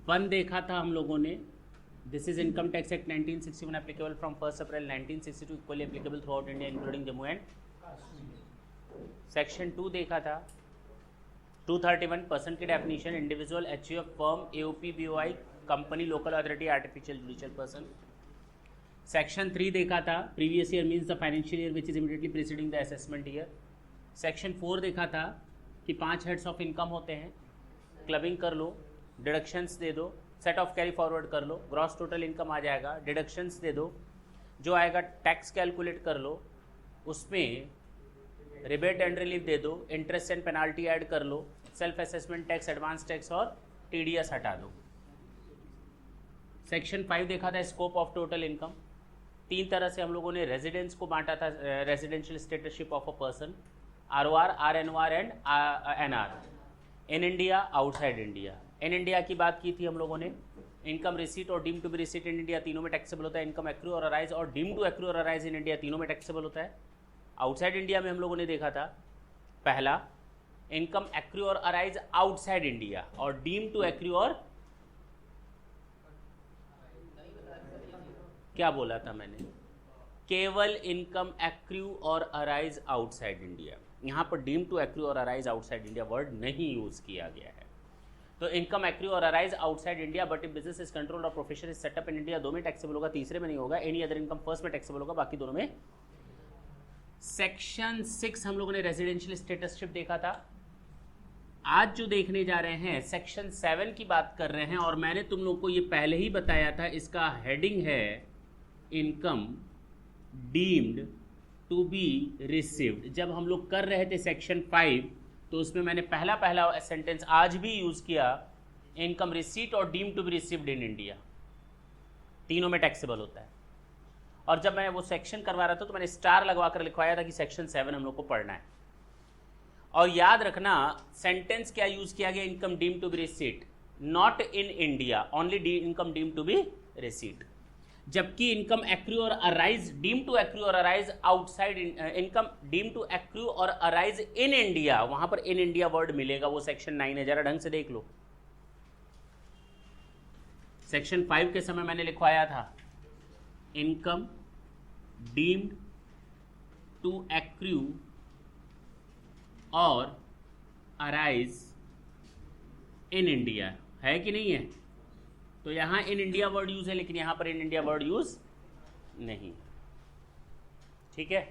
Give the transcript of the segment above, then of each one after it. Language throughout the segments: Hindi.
वन देखा था हम लोगों ने. This is income tax act 1961 applicable from 1 April 1962 equally applicable through out India including Jammu and. Section 2 देखा था. 231 पर्सन की definition individual, HUF, firm, AOP, BOI, company, local authority, artificial judicial person. Section 3 देखा था. Previous year means the financial year which is immediately preceding the assessment year. Section 4 देखा था कि 5 हेड्स ऑफ इनकम होते हैं. क्लबिंग कर लो, डिडक्शंस दे दो, सेट ऑफ कैरी फॉरवर्ड कर लो, ग्रॉस टोटल इनकम आ जाएगा, डिडक्शंस दे दो, जो आएगा टैक्स कैलकुलेट कर लो, उसमें रिबेट एंड रिलीफ दे दो, इंटरेस्ट एंड पेनाल्टी ऐड कर लो, self assessment tax, advance tax और टीडीएस हटा दो. सेक्शन 5 देखा था स्कोप ऑफ टोटल इनकम. 3 तरह से हम लोगों ने रेजिडेंस को बांटा था. Residential statusship of a person, ROR, RNOR and NR. In India, outside India. In India की बात की थी हम लोगों ने. इनकम रिसीट और deem to be receipt in India तीनों में टैक्सेबल होता है. इनकम एक्रू और अराइज और डीम टू एक्रू और अराइज इन इंडिया तीनों में टैक्सेबल होता है. आउटसाइड इंडिया में हम लोगों ने देखा था पहला इनकम एक्रू और अराइज आउटसाइड इंडिया और डीम टू एक्रू और क्या बोला था मैंने, केवल इनकम एक्रू और अराइज आउटसाइड इंडिया. यहाँ पर डीम टू एक्रू और अराइज आउटसाइड इंडिया वर्ड नहीं यूज किया गया है. तो इनकम एक्रू और arise outside India but if business is control और profession is setup in India, दो में टैक्सेबल होगा, तीसरे में नहीं होगा. एनी अदर इनकम फर्स्ट में टैक्सेबल होगा, बाकी दोनों में. सेक्शन 6 हम लोगों ने रेजिडेंशियल स्टेटसशिप देखा था. आज जो देखने जा रहे हैं सेक्शन 7 की बात कर रहे हैं और मैंने तुम लोग को ये पहले ही बताया था. इसका हेडिंग है income deemed to be received. जब हम लोग कर रहे थे सेक्शन 5 तो उसमें मैंने पहला सेंटेंस आज भी यूज किया, इनकम रिसीट और deem to be received in India तीनों में टैक्सेबल होता है. और जब मैं वो सेक्शन करवा रहा था तो मैंने स्टार लगवा कर लिखवाया था कि सेक्शन 7 हम लोग को पढ़ना है. और याद रखना सेंटेंस क्या यूज किया गया, income deem to be receipt, not in India, only income deem to be receipt. जबकि इनकम एक्रू और अराइज, डीम टू एक्रू और arise outside, income deem to accrue और अराइज इन इंडिया, वहां पर इन इंडिया वर्ड मिलेगा. वो सेक्शन 9 है, जरा ढंग से देख लो. सेक्शन 5 के समय मैंने लिखवाया था इनकम डीम्ड टू एक्रू और अराइज इन इंडिया, है कि नहीं है. तो यहां इन इंडिया वर्ड यूज है लेकिन यहां पर इन इंडिया वर्ड यूज नहीं. ठीक है.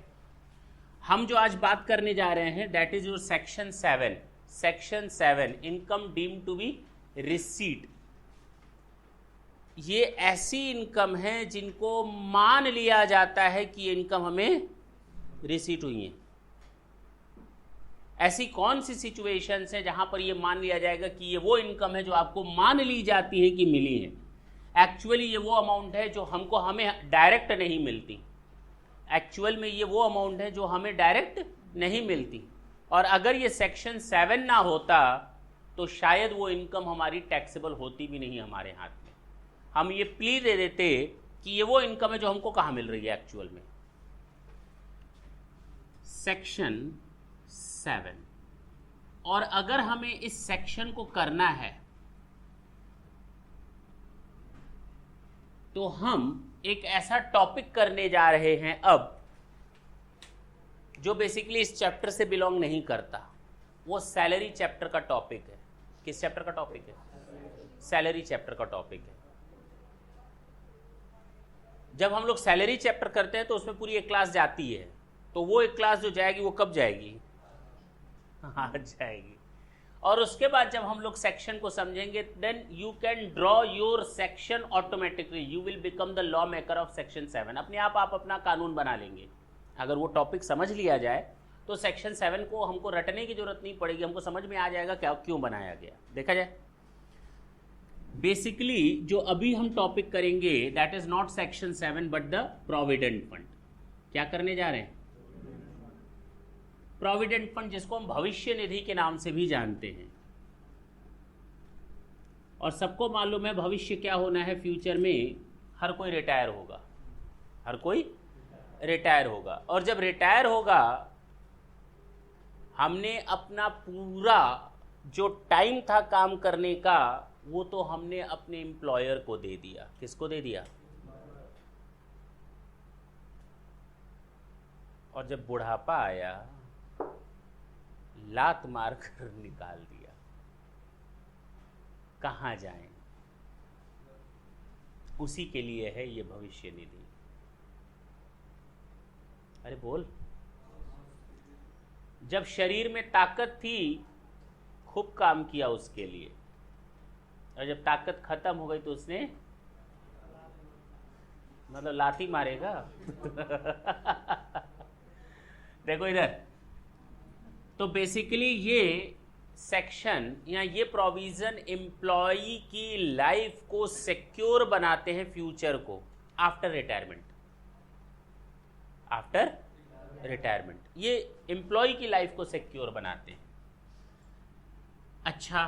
हम जो आज बात करने जा रहे हैं that is your section 7. Section 7 income deem to be receipt. ये ऐसी इनकम है जिनको मान लिया जाता है कि ये इनकम हमें रिसीट हुई है. ऐसी कौन सी सिचुएशंस है जहां पर ये मान लिया जाएगा कि ये वो इनकम है जो आपको मान ली जाती है कि मिली है. एक्चुअली ये वो अमाउंट है जो हमें डायरेक्ट नहीं मिलती. एक्चुअल में ये वो अमाउंट है जो हमें डायरेक्ट नहीं मिलती. और अगर ये सेक्शन 7 ना होता तो शायद वो इनकम हमारी टैक्सेबल होती भी नहीं हमारे हाथ में. हम ये प्ली दे देते कि ये वो इनकम है जो हमको कहाँ मिल रही है एक्चुअल में. सेक्शन 7. और अगर हमें इस सेक्शन को करना है तो हम एक ऐसा टॉपिक करने जा रहे हैं अब जो बेसिकली इस चैप्टर से बिलोंग नहीं करता. वो सैलरी चैप्टर का टॉपिक है. किस चैप्टर का टॉपिक है? सैलरी चैप्टर का टॉपिक है. जब हम लोग सैलरी चैप्टर करते हैं तो उसमें पूरी एक क्लास जाती है. तो वो एक क्लास जो जाएगी वो कब जाएगी? आ जाएगी. और उसके बाद जब हम लोग सेक्शन को समझेंगे then you can draw your section automatically. You will become the law maker of section 7. अपने आप अपना कानून बना लेंगे. अगर वो टॉपिक समझ लिया जाए तो सेक्शन 7 को हमको रटने की जरूरत नहीं पड़ेगी. हमको समझ में आ जाएगा क्या क्यों बनाया गया. देखा जाए बेसिकली जो अभी हम टॉपिक करेंगे that is not section 7 but the provident fund. क्या करने जा रहे हैं? प्रोविडेंट फंड, जिसको हम भविष्य निधि के नाम से भी जानते हैं. और सबको मालूम है भविष्य क्या होना है. फ्यूचर में हर कोई रिटायर होगा. हर कोई रिटायर होगा. और जब रिटायर होगा हमने अपना पूरा जो टाइम था काम करने का वो तो हमने अपने एम्प्लॉयर को दे दिया। किसको दे दिया? और जब बुढ़ापा आया लात मार कर निकाल दिया। कहाँ जाएं? उसी के लिए है ये भविष्य निधि। अरे बोल। जब शरीर में ताकत थी खूब काम किया उसके लिए, और जब ताकत खत्म हो गई तो उसने मतलब लाठी मारेगा। देखो इधर, तो बेसिकली ये सेक्शन या ये प्रोविजन एम्प्लॉई की लाइफ को सिक्योर बनाते हैं फ्यूचर को, आफ्टर रिटायरमेंट। आफ्टर रिटायरमेंट ये एम्प्लॉय की लाइफ को सिक्योर बनाते हैं। अच्छा,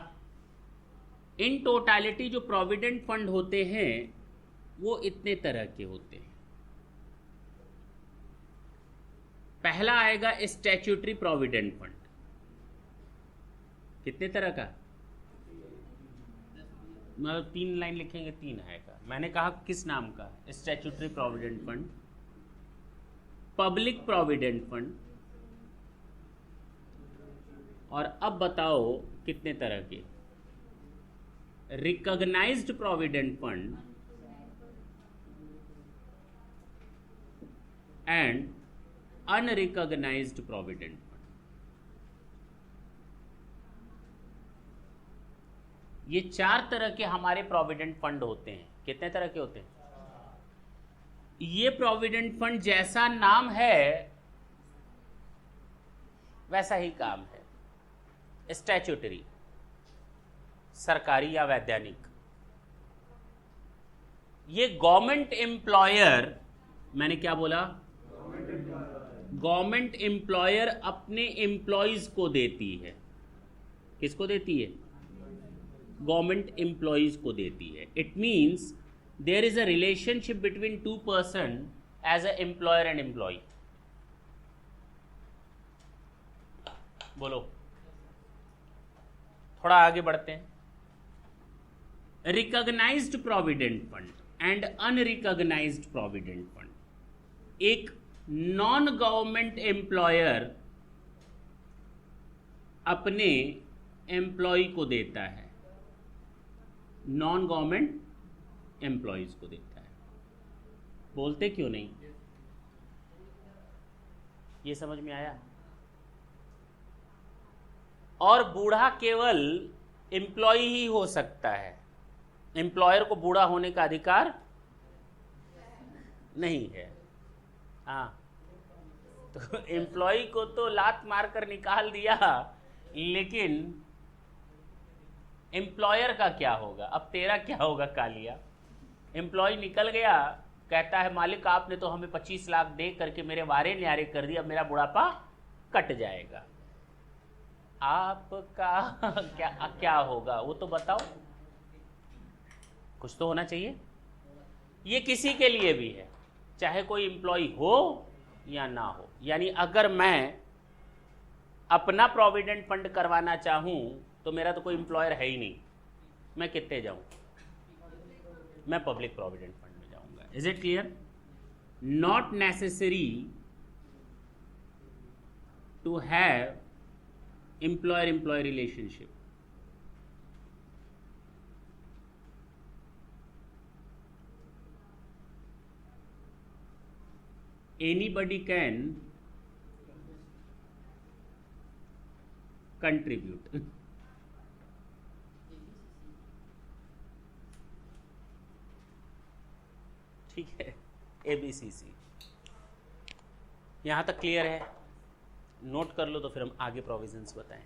इन टोटालिटी जो प्रोविडेंट फंड होते हैं वो इतने तरह के होते हैं। पहला आएगा स्टैट्यूटरी प्रोविडेंट फंड। कितने तरह का? मतलब 3 लाइन लिखेंगे 3 आएगा। मैंने कहा किस नाम का? Statutory provident fund, public provident fund, और अब बताओ कितने तरह के? Recognised provident fund and unrecognised provident fund. ये 4 तरह के हमारे प्रोविडेंट फंड होते हैं। कितने तरह के होते हैं? ये प्रोविडेंट फंड जैसा नाम है वैसा ही काम है। स्टैट्यूटरी, सरकारी या वैधानिक। ये गवर्नमेंट एम्प्लॉयर, मैंने क्या बोला? गवर्नमेंट एम्प्लॉयर अपने एम्प्लॉयज को देती है। किसको देती है? गवर्नमेंट एम्प्लॉयज को देती है। It means there is a relationship between 2 person as a employer and employee. बोलो, थोड़ा आगे बढ़ते हैं। Recognised provident fund and unrecognised provident fund. एक नॉन गवर्नमेंट एम्प्लॉयर अपने एम्प्लॉय को देता है, नॉन गवर्नमेंट एम्प्लॉयज को देता है। बोलते क्यों नहीं? ये समझ में आया? और बूढ़ा केवल एम्प्लॉय ही हो सकता है, एम्प्लॉयर को बूढ़ा होने का अधिकार नहीं है। हाँ, तो एम्प्लॉय को तो लात मारकर निकाल दिया, लेकिन एम्प्लॉयर का क्या होगा? अब तेरा क्या होगा कालिया? एम्प्लॉय निकल गया, कहता है मालिक आपने तो हमें 25 लाख दे करके मेरे वारे न्यारे कर दिया, मेरा बुढ़ापा कट जाएगा। आपका क्या होगा वो तो बताओ। कुछ तो होना चाहिए। ये किसी के लिए भी है, चाहे कोई एम्प्लॉय हो या ना हो। यानी अगर मैं अपना प्रोविडेंट फंड करवाना चाहूं तो मेरा तो कोई एम्प्लॉयर है ही नहीं, मैं कितने जाऊं? मैं पब्लिक प्रोविडेंट फंड में जाऊंगा। Is it clear? Not necessary to have employer employee relationship. Anybody can contribute. ठीक है, ABCC यहां तक क्लियर है? नोट कर लो तो फिर हम आगे प्रोविजंस बताएं।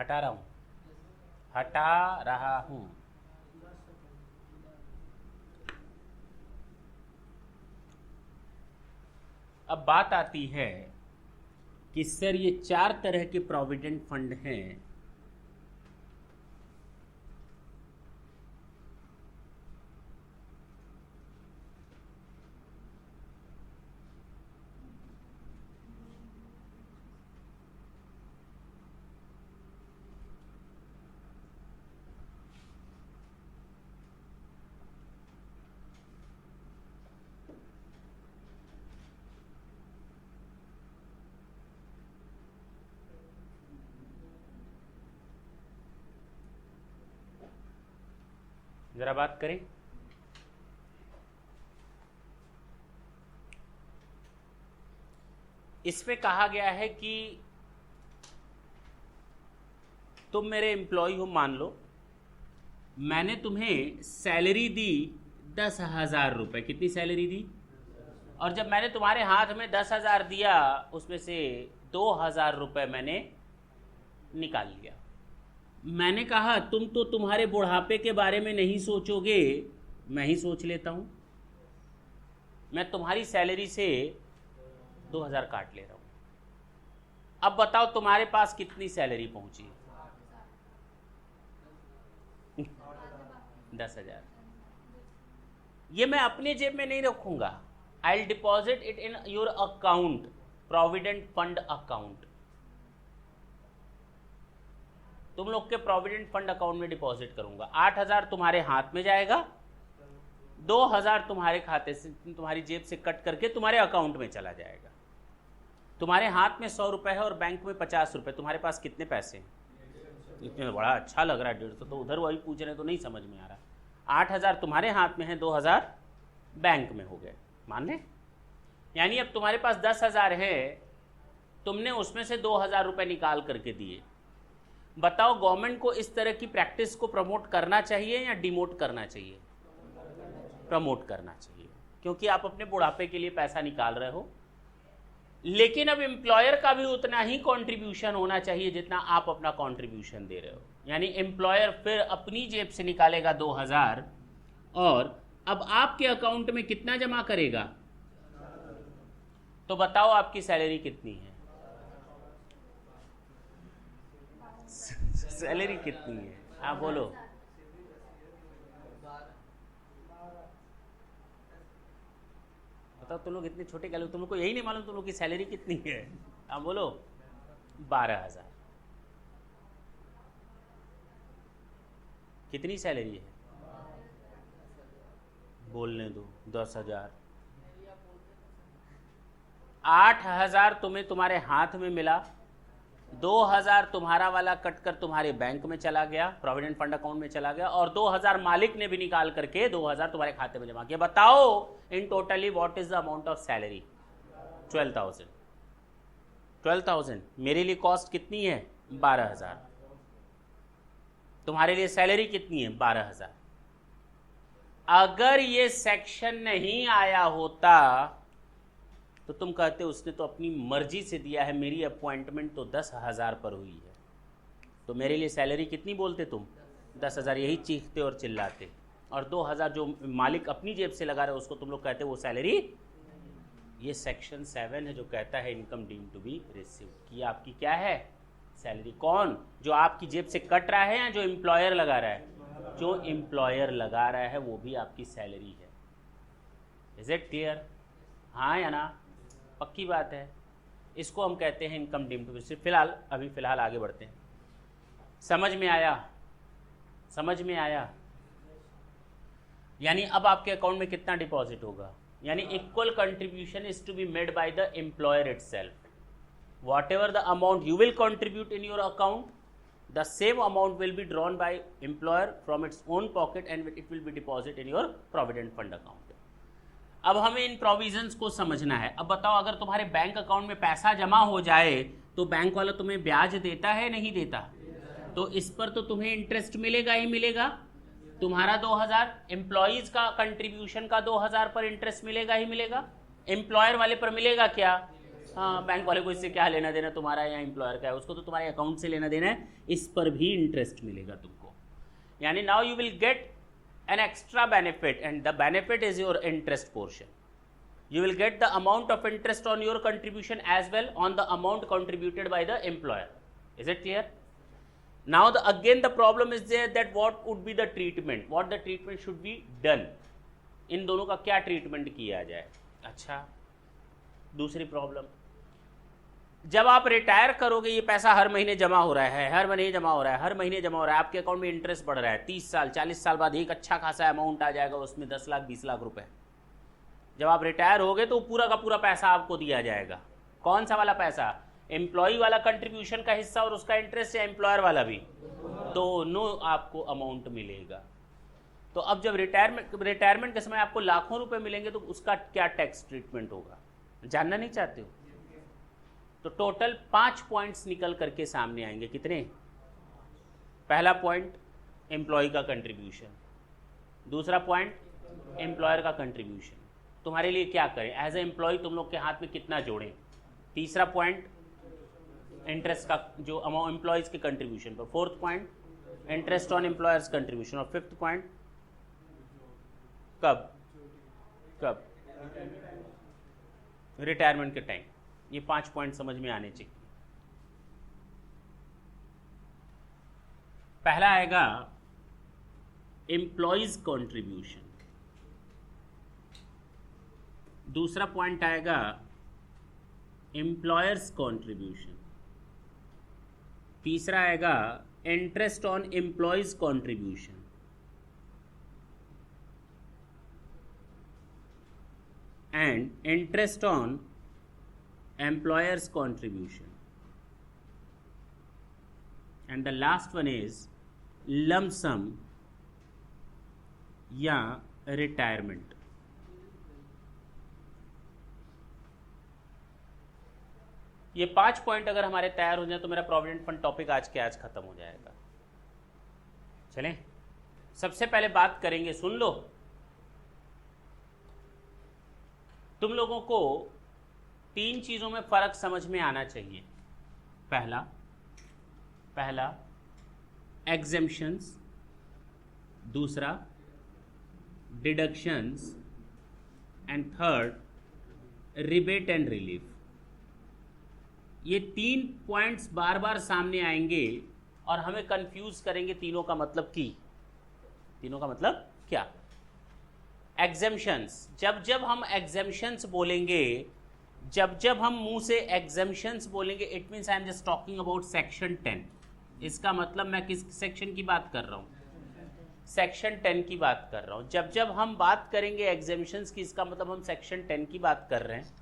हटा रहा हूँ, हटा रहा हूँ। अब बात आती है कि सर ये 4 तरह के प्रोविडेंट फंड हैं। जरा बात करें। इसमें कहा गया है कि तुम मेरे एम्प्लॉय हो, मान लो मैंने तुम्हें सैलरी दी 10,000 रुपये। कितनी सैलरी दी? और जब मैंने तुम्हारे हाथ में 10,000 दिया, उसमें से 2,000 रुपये मैंने निकाल लिया। मैंने कहा तुम तो तुम्हारे बुढ़ापे के बारे में नहीं सोचोगे, मैं ही सोच लेता हूं। मैं तुम्हारी सैलरी से 2,000 काट ले रहा हूं। अब बताओ तुम्हारे पास कितनी सैलरी पहुंची? 10,000। ये मैं अपने जेब में नहीं रखूंगा। I will deposit it in your account, provident fund account. तुम लोग के प्रोविडेंट फंड अकाउंट में डिपॉजिट करूंगा। 8,000 तुम्हारे हाथ में जाएगा, 2,000 तुम्हारे खाते से, तुम्हारी जेब से कट करके तुम्हारे अकाउंट में चला जाएगा। तुम्हारे हाथ में 100 रुपए है और बैंक में 50 रुपए। तुम्हारे पास कितने पैसे हैं? इतने बड़ा अच्छा लग रहा है 150, तो उधर वही पूछ रहे तो नहीं समझ में आ रहा। 8,000 तुम्हारे हाथ में है, 2,000 बैंक में हो गए, मान लें। यानी अब तुम्हारे पास 10,000 है, तुमने उसमें से 2,000 रुपए निकाल करके दिए। बताओ गवर्नमेंट को इस तरह की प्रैक्टिस को प्रमोट करना चाहिए या डिमोट करना चाहिए? प्रमोट करना चाहिए, क्योंकि आप अपने बुढ़ापे के लिए पैसा निकाल रहे हो। लेकिन अब एम्प्लॉयर का भी उतना ही कंट्रीब्यूशन होना चाहिए जितना आप अपना कंट्रीब्यूशन दे रहे हो। यानी एम्प्लॉयर फिर अपनी जेब से निकालेगा 2,000 और अब आपके अकाउंट में कितना जमा करेगा? तो बताओ आपकी सैलरी कितनी है? सैलरी कितनी है? हाँ बोलो। बताओ, तुम लोग इतने छोटे क्या लोग, तुम लोग को यही नहीं मालूम तुम लोग की सैलरी कितनी है? हाँ बोलो। 12,000। कितनी सैलरी है? बोलने दो। 10,000। 8,000 तुम्हें तुम्हारे हाथ में मिला, 2,000 तुम्हारा वाला कटकर तुम्हारे बैंक में चला गया, प्रोविडेंट फंड अकाउंट में चला गया, और 2,000 मालिक ने भी निकाल करके 2,000 तुम्हारे खाते में जमा किया। बताओ in totally what is the amount of salary? 12,000। 12,000 मेरे लिए कॉस्ट कितनी है? 12,000। तुम्हारे लिए सैलरी कितनी है? 12,000। अगर ये सेक्शन नहीं आया होता तो तुम कहते उसने तो अपनी मर्जी से दिया है, मेरी अपॉइंटमेंट तो 10,000 पर हुई है, तो मेरे लिए सैलरी कितनी बोलते तुम? 10,000। यही चीखते और चिल्लाते। और 2,000 जो मालिक अपनी जेब से लगा रहे उसको तुम लोग कहते वो सैलरी। ये सेक्शन 7 है जो कहता है income deemed to be receive कि आपकी क्या है? सैलरी। कौन? जो आपकी जेब से कट रहा है या जो एम्प्लॉयर लगा रहा है? जो एम्प्लॉयर लगा रहा है वो भी आपकी सैलरी है। Is it clear? हाँ या ना? पक्की बात है। इसको हम कहते हैं income deemed to be receive. फिलहाल आगे बढ़ते हैं। समझ में आया? समझ में आया? यानी अब आपके अकाउंट में कितना डिपॉजिट होगा? यानी equal contribution is to be made by the employer itself. whatever the amount you will contribute in your account, the same amount will be drawn by employer from its own pocket and it will be deposited in your provident fund account. अब हमें इन प्रोविजंस को समझना है। अब बताओ अगर तुम्हारे बैंक अकाउंट में पैसा जमा हो जाए तो बैंक वाला तुम्हें ब्याज देता है नहीं देता? तो इस पर तो तुम्हें इंटरेस्ट मिलेगा ही मिलेगा। तुम्हारा 2,000, एम्प्लॉइज का कंट्रीब्यूशन का 2,000 पर इंटरेस्ट मिलेगा ही मिलेगा। एम्प्लॉयर वाले पर मिलेगा क्या? हाँ, बैंक वाले को इससे क्या लेना देना तुम्हारा या एम्प्लॉयर का है, उसको तो तुम्हारे अकाउंट से लेना देना है, इस पर भी इंटरेस्ट मिलेगा तुमको। यानी now you will get an extra benefit and the benefit is your interest portion. You will get the amount of interest on your contribution as well on the amount contributed by the employer. Is it clear? Now again the problem is there that what would be the treatment, what the treatment should be done. इन दोनों का क्या ट्रीटमेंट किया जाए. अच्छा, दूसरी प्रॉब्लम, जब आप रिटायर करोगे ये पैसा हर महीने जमा हो रहा है, हर महीने जमा हो रहा है, हर महीने जमा हो रहा है, आपके अकाउंट में इंटरेस्ट बढ़ रहा है, 30 साल 40 साल बाद एक अच्छा खासा अमाउंट आ जाएगा, उसमें 10 लाख 20 लाख रुपए. जब आप रिटायर होगे तो पूरा का पूरा पैसा आपको दिया जाएगा. कौन सा वाला पैसा? एम्प्लॉय वाला कंट्रीब्यूशन का हिस्सा और उसका इंटरेस्ट, या एम्प्लॉयर वाला भी? दोनों आपको अमाउंट मिलेगा. तो अब जब रिटायरमेंट के समय आपको लाखों रुपए मिलेंगे तो उसका क्या टैक्स ट्रीटमेंट होगा, जानना नहीं चाहते हो? तो टोटल 5 पॉइंट्स निकल करके सामने आएंगे. कितने? पहला पॉइंट एम्प्लॉय का कंट्रीब्यूशन, दूसरा पॉइंट एम्प्लॉयर का कंट्रीब्यूशन, तुम्हारे लिए क्या करें, एज ए एम्प्लॉय तुम लोग के हाथ में कितना जोड़ें. तीसरा पॉइंट इंटरेस्ट का जो अमाउंट एम्प्लॉयज के कंट्रीब्यूशन पर. Fourth point interest on employers contribution. और फिफ्थ पॉइंट कब रिटायरमेंट के टाइम. ये 5 पॉइंट समझ में आने चाहिए. पहला आएगा एम्प्लॉयज कंट्रीब्यूशन, दूसरा पॉइंट आएगा एम्प्लॉयर्स कंट्रीब्यूशन, तीसरा आएगा interest on employees contribution, and interest on employers contribution, and the last one is lump sum या रिटायरमेंट. ये 5 पॉइंट अगर हमारे तैयार हो जाए तो मेरा प्रोविडेंट फंड टॉपिक आज के आज खत्म हो जाएगा. चलें, सबसे पहले बात करेंगे, सुन लो, तुम लोगों को 3 चीजों में फर्क समझ में आना चाहिए. पहला एग्जेम्पशंस, दूसरा deductions, and third rebate and relief. ये 3 पॉइंट्स बार बार सामने आएंगे और हमें कंफ्यूज करेंगे तीनों का मतलब क्या. एग्जेम्पशंस, जब हम एग्जेम्पशंस बोलेंगे, जब हम मुंह से एग्जेम्पशंस बोलेंगे, it means I am just talking about section 10. इसका मतलब मैं किस सेक्शन की बात कर रहा हूँ? सेक्शन 10 की बात कर रहा हूँ. जब हम बात करेंगे एग्जेम्पशंस की, इसका मतलब हम सेक्शन 10 की बात कर रहे हैं.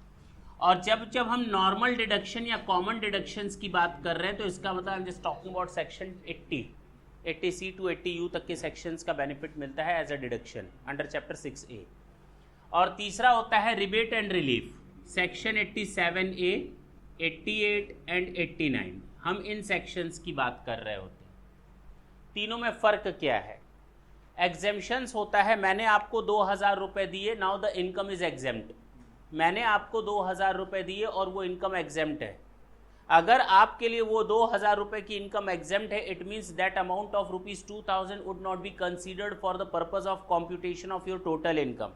और जब हम नॉर्मल डिडक्शन या कॉमन डिडक्शंस की बात कर रहे हैं तो इसका मतलब I am just talking about section 80C to 80U तक के सेक्शंस का बेनिफिट मिलता है as a deduction under chapter 6A. और तीसरा होता है rebate and relief, section 87A, 88 and 89. हम इन सेक्शंस की बात कर रहे होते हैं. तीनों में फ़र्क क्या है? एग्जेम्पशंस होता है मैंने आपको 2000 रुपये दिए, now the income is exempt. मैंने आपको 2000 रुपये दिए और वो इनकम एग्जेम्प्ट है. अगर आपके लिए वो 2000 रुपये की इनकम एग्जेम्प्ट है, it means that amount of ₹2000 would not be considered for the purpose of computation of your total income.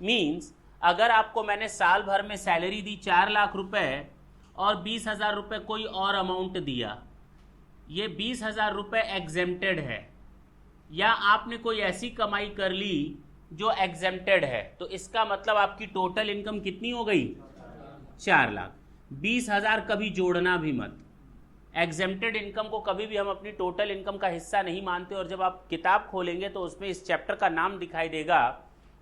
Means अगर आपको मैंने साल भर में सैलरी दी 4 लाख रुपए और 20,000 रुपये कोई और अमाउंट दिया, ये 20,000 रुपये एग्जेम्प्टेड है. या आपने कोई ऐसी कमाई कर ली जो एग्जेम्प्टेड है, तो इसका मतलब आपकी टोटल इनकम कितनी हो गई? 4 लाख. 20,000 कभी जोड़ना भी मत. एग्जेम्प्टेड इनकम को कभी भी हम अपनी टोटल इनकम का हिस्सा नहीं मानते. और जब आप किताब खोलेंगे तो उसमें इस चैप्टर का नाम दिखाई देगा,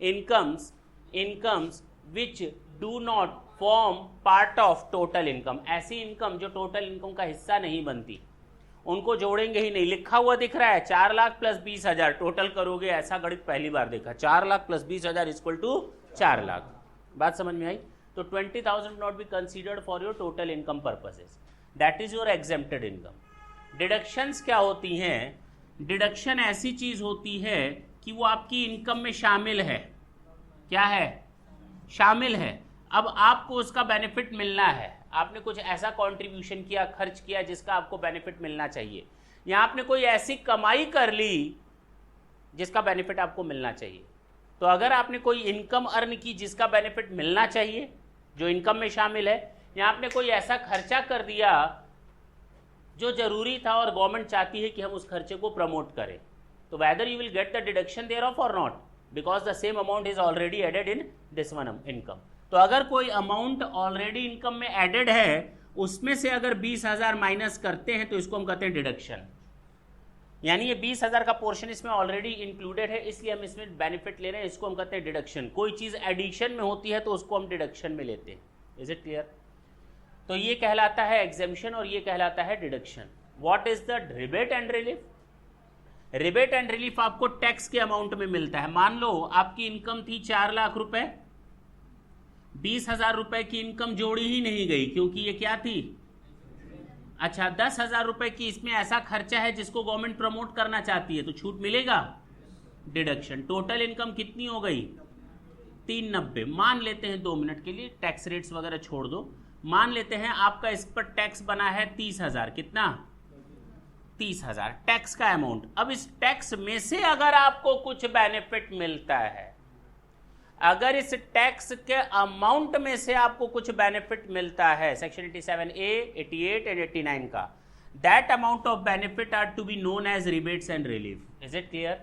incomes which do not form part of total income. ऐसी इनकम जो टोटल इनकम का हिस्सा नहीं बनती, उनको जोड़ेंगे ही नहीं. लिखा हुआ दिख रहा है 4 लाख प्लस 20,000, टोटल करोगे, ऐसा गणित पहली बार देखा. 4 lakh plus 20,000 equal to 4 lakh. बात समझ में आई? तो 20,000 not be considered for your total income purposes. That is your exempted income. Deductions क्या होती हैं? डिडक्शन ऐसी चीज होती है कि वो आपकी इनकम में शामिल है. क्या है? शामिल है. अब आपको उसका बेनिफिट मिलना है, आपने कुछ ऐसा कंट्रीब्यूशन किया, खर्च किया जिसका आपको बेनिफिट मिलना चाहिए, या आपने कोई ऐसी कमाई कर ली जिसका बेनिफिट आपको मिलना चाहिए। तो अगर आपने कोई इनकम अर्न की जिसका बेनिफिट मिलना चाहिए, जो इनकम में शामिल है, या आपने कोई ऐसा खर्चा कर दिया जो जरूरी था और गवर्नमेंट चाहती है कि हम उस खर्चे को प्रमोट करें, तो whether you will get the deduction thereof और not, because the same amount is already added in this one income. तो अगर कोई अमाउंट ऑलरेडी इनकम में एडेड है, उसमें से अगर 20,000 माइनस करते हैं तो इसको हम कहते हैं डिडक्शन। यानी ये 20,000 का पोर्शन इसमें ऑलरेडी इंक्लूडेड है, इसलिए हम इसमें बेनिफिट ले रहे हैं, इसको हम कहते हैं डिडक्शन। कोई चीज़ एडिशन में होती है तो उसको हम डिडक्शन में लेते हैं। Is it clear? तो ये कहलाता है एग्जेम्पशन और ये कहलाता है deduction. What is the rebate and relief? Rebate and relief आपको टैक्स के अमाउंट में मिलता है। मान लो आपकी इनकम थी 4 लाख रुपए, 20,000 रुपए की इनकम जोड़ी ही नहीं गई क्योंकि ये क्या थी, अच्छा 10,000 रुपए की इसमें ऐसा खर्चा है जिसको गवर्नमेंट प्रमोट करना चाहती है, तो छूट मिलेगा, डिडक्शन। टोटल इनकम कितनी हो गई, 390। मान लेते हैं 2 मिनट के लिए, टैक्स रेट्स वगैरह छोड़ दो, मान लेते हैं आपका इस पर टैक्स बना है 30,000। कितना? 30,000 टैक्स का अमाउंट। अब इस टैक्स में से अगर आपको कुछ बेनिफिट मिलता है, अगर इस टैक्स के अमाउंट में से आपको कुछ बेनिफिट मिलता है, सेक्शन 87A, 88 एंड 89 का, that amount of benefit are to be known as rebates and relief. Is it clear?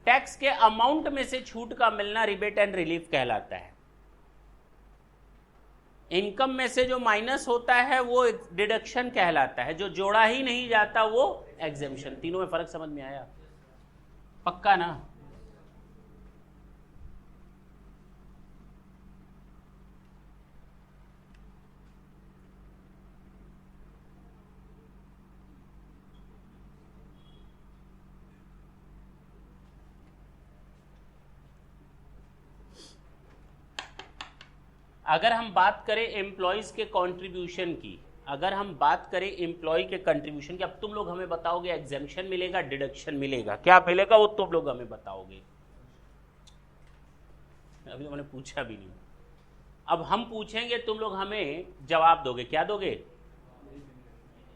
Tax के अमाउंट में से छूट का मिलना रिबेट एंड रिलीफ कहलाता है। इनकम में से जो माइनस होता है वो डिडक्शन कहलाता है, जो जोड़ा ही नहीं जाता वो एग्जेम्पशन। तीनों में फर्क समझ में आया? पक्का ना? अगर हम बात करें एम्प्लॉयज़ के कंट्रीब्यूशन की, अगर हम बात करें एम्प्लॉय के कंट्रीब्यूशन की, अब तुम लोग हमें बताओगे एग्जेम्पशन मिलेगा, डिडक्शन मिलेगा, क्या मिलेगा वो तुम लोग हमें बताओगे। अभी मैंने पूछा भी नहीं, अब हम पूछेंगे, तुम लोग हमें जवाब दोगे। क्या दोगे?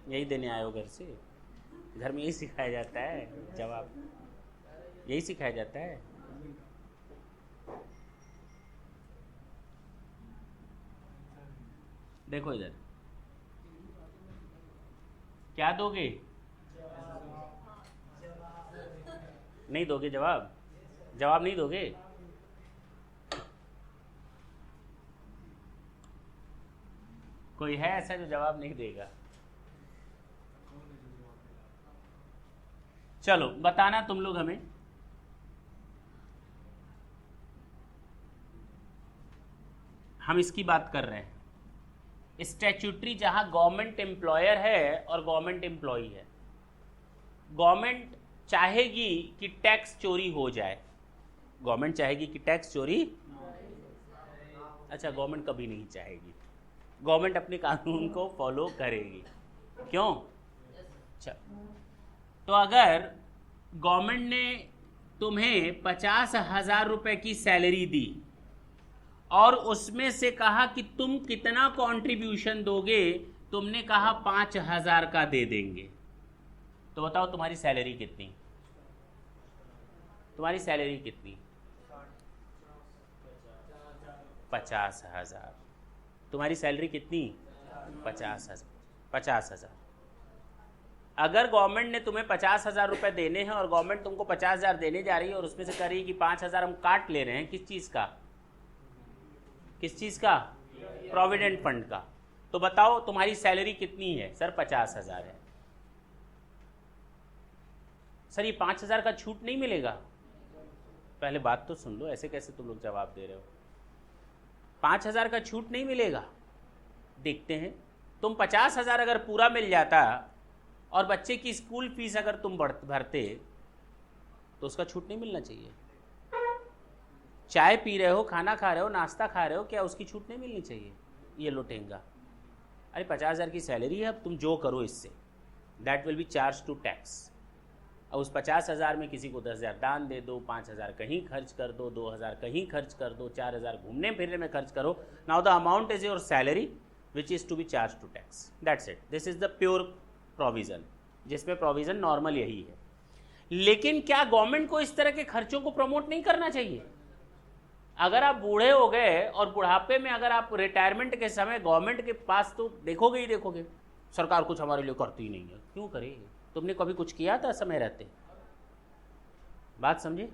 यही देने आए हो घर से? घर में यही सिखाया जाता है, जवाब यही सिखाया जाता है। देखो इधर, क्या दोगे? नहीं दोगे जवाब? जवाब नहीं दोगे? कोई है ऐसा जो जवाब नहीं देगा? चलो बताना तुम लोग हमें। हम इसकी बात कर रहे हैं, स्टैट्यूटरी, जहां गवर्नमेंट एम्प्लॉयर है और गवर्नमेंट एम्प्लॉई है। गवर्नमेंट चाहेगी कि टैक्स चोरी हो जाए, गवर्नमेंट चाहेगी कि टैक्स चोरी, अच्छा गवर्नमेंट कभी नहीं चाहेगी, गवर्नमेंट अपने कानून को फॉलो करेगी। क्यों? अच्छा, तो अगर गवर्नमेंट ने तुम्हें 50,000 रुपए की सैलरी दी और उसमें से कहा कि तुम कितना कंट्रीब्यूशन दोगे, तुमने कहा 5,000 का दे देंगे, तो बताओ तुम्हारी सैलरी कितनी? तुम्हारी सैलरी कितनी? 50,000। तुम्हारी सैलरी कितनी? 50,000। 50,000। अगर गवर्नमेंट ने तुम्हें 50,000 रुपए देने हैं और गवर्नमेंट तुमको 50,000 देने जा रही है और उसमें से कह रही है कि 5,000 हम काट ले रहे हैं, किस चीज़ का? किस चीज़ का? प्रोविडेंट फंड का। तो बताओ तुम्हारी सैलरी कितनी है? सर 50,000 है। सर ये 5,000 का छूट नहीं मिलेगा? पहले बात तो सुन लो, ऐसे कैसे तुम लोग जवाब दे रहे हो? 5,000 का छूट नहीं मिलेगा। देखते हैं, तुम 50,000 अगर पूरा मिल जाता और बच्चे की स्कूल फीस अगर तुम भरते तो उसका छूट नहीं मिलना चाहिए। चाय पी रहे हो, खाना खा रहे हो, नाश्ता खा रहे हो, क्या उसकी छूट नहीं मिलनी चाहिए? ये लो ठेंगा, अरे 50,000 की सैलरी है, अब तुम जो करो इससे, that will be charge to tax. अब उस 50,000 में किसी को 10,000 दान दे दो, 5,000 कहीं खर्च कर दो, 2,000 कहीं खर्च कर दो, 4,000 घूमने फिरने में खर्च करो. Now the amount is your salary which is to be charge to tax. That's it. This is the pure provision, जिसमें प्रोविज़न नॉर्मल यही है. लेकिन क्या गवर्नमेंट को इस तरह के खर्चों को प्रमोट नहीं करना चाहिए? अगर आप बूढ़े हो गए और बुढ़ापे में अगर आप रिटायरमेंट के समय गवर्नमेंट के पास तो देखोगे ही देखोगे, सरकार कुछ हमारे लिए करती ही नहीं है. क्यों करे? तुमने कभी कुछ किया था समय रहते? बात समझे?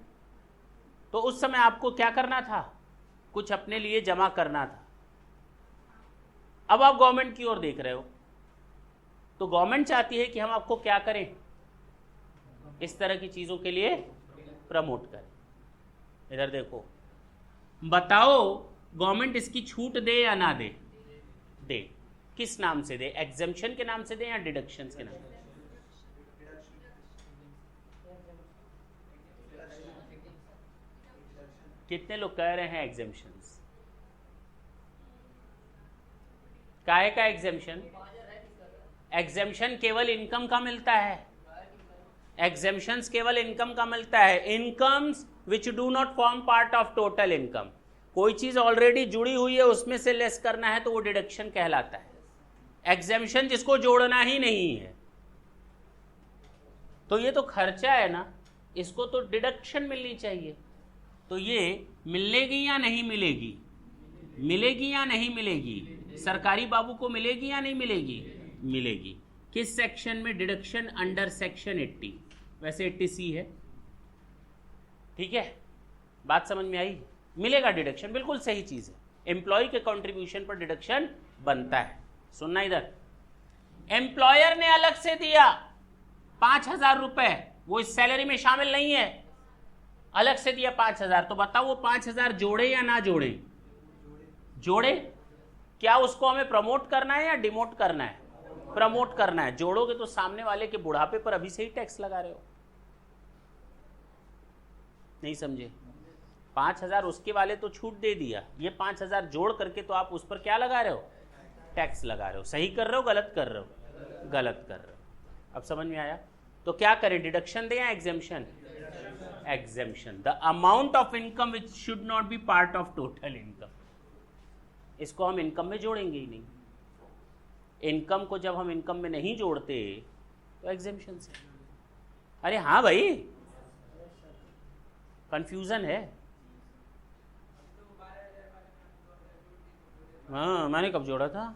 तो उस समय आपको क्या करना था? कुछ अपने लिए जमा करना था. अब आप गवर्नमेंट की ओर देख रहे हो, तो गवर्नमेंट चाहती है कि हम आपको क्या करें? इस तरह की चीजों के लिए प्रमोट करें. इधर देखो, बताओ गवर्नमेंट इसकी छूट दे या ना दे? दे. किस नाम से दे? एग्जेम्पशन के नाम से दे या डिडक्शंस के नाम से? कितने लोग कह रहे हैं एग्जेम्पशंस? काहे का एग्जेम्पशन? एग्जेम्पशन केवल इनकम का मिलता है. एग्जेम्पशंस केवल इनकम का मिलता है. Incomes which do not form part of total income. कोई चीज ऑलरेडी जुड़ी हुई है, उसमें से लेस करना है तो वो डिडक्शन कहलाता है. एग्जेम्पशन जिसको जोड़ना ही नहीं है, तो ये तो खर्चा है ना, इसको तो डिडक्शन मिलनी चाहिए. तो ये मिलेगी या नहीं मिलेगी? मिलेगी या नहीं मिलेगी? सरकारी बाबू को मिलेगी या नहीं मिलेगी? मिलेगी. किस सेक्शन में? Deduction under section 80. वैसे 80C है. ठीक है, बात समझ में आई? मिलेगा डिडक्शन, बिल्कुल सही चीज है. एम्प्लॉय के कंट्रीब्यूशन पर डिडक्शन बनता है. सुनना इधर, एम्प्लॉयर ने अलग से दिया 5,000 रुपए, वो इस सैलरी में शामिल नहीं है, अलग से दिया 5,000. तो बताओ वो 5,000 जोड़े या ना जोड़े? जोड़े. क्या उसको हमें प्रमोट करना है या डिमोट करना है? प्रमोट करना है. जोड़ोगे तो सामने वाले के बुढ़ापे पर अभी से ही टैक्स लगा रहे हो. नहीं समझे? 5,000 उसके वाले तो छूट दे दिया, ये 5,000 जोड़ करके तो आप उस पर क्या लगा रहे हो? टैक्स लगा रहे हो. सही कर रहे हो गलत कर रहे हो? गलत कर रहे हो. अब समझ में आया? तो क्या करें, डिडक्शन दें या exemption? Exemption. The amount of income which should not be part of total income. इसको हम इनकम में जोड़ेंगे ही नहीं. इनकम को जब हम इनकम में नहीं जोड़ते तो एग्जेम्पशन से. अरे हाँ भाई, कंफ्यूजन है. हाँ, मैंने कब जोड़ा था?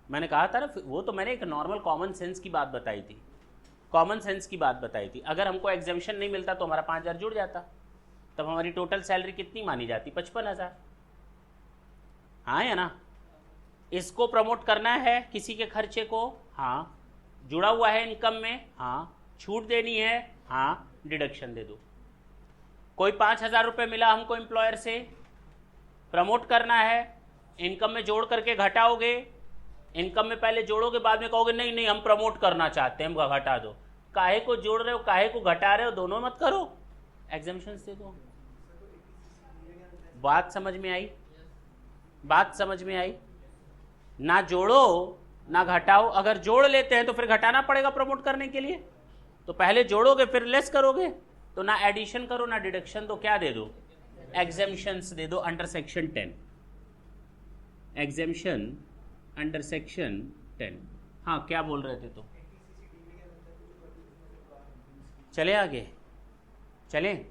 मैंने कहा था ना, वो तो मैंने एक नॉर्मल कॉमन सेंस की बात बताई थी. कॉमन सेंस की बात बताई थी. अगर हमको एग्जेम्पशन नहीं मिलता तो हमारा 5,000 जुड़ जाता, तब हमारी टोटल सैलरी कितनी मानी जाती? 55,000. हाँ या ना? इसको प्रमोट करना है किसी के खर्चे को? हाँ. जुड़ा हुआ है इनकम में? हाँ. छूट देनी है? हाँ. डिडक्शन दे दो. कोई 5,000 रुपये मिला हमको एम्प्लॉयर से, प्रमोट करना है, इनकम में जोड़ करके घटाओगे. इनकम में पहले जोड़ोगे, बाद में कहोगे नहीं नहीं हम प्रमोट करना चाहते हैं, हम घटा दो. काहे को जोड़ रहे हो, काहे को घटा रहे हो, दोनों मत करो, एग्जेम्पशन दे दो. बात समझ में आई? बात समझ में आई? ना जोड़ो ना घटाओ. अगर जोड़ लेते हैं तो फिर घटाना पड़ेगा प्रमोट करने के लिए. तो पहले जोड़ोगे फिर लेस करोगे, तो ना एडिशन करो ना डिडक्शन दो. क्या दे दो? एग्जेम्पशंस दे दो under section 10. Exemption under section 10. हाँ, क्या बोल रहे थे? तो चले आगे, चलें?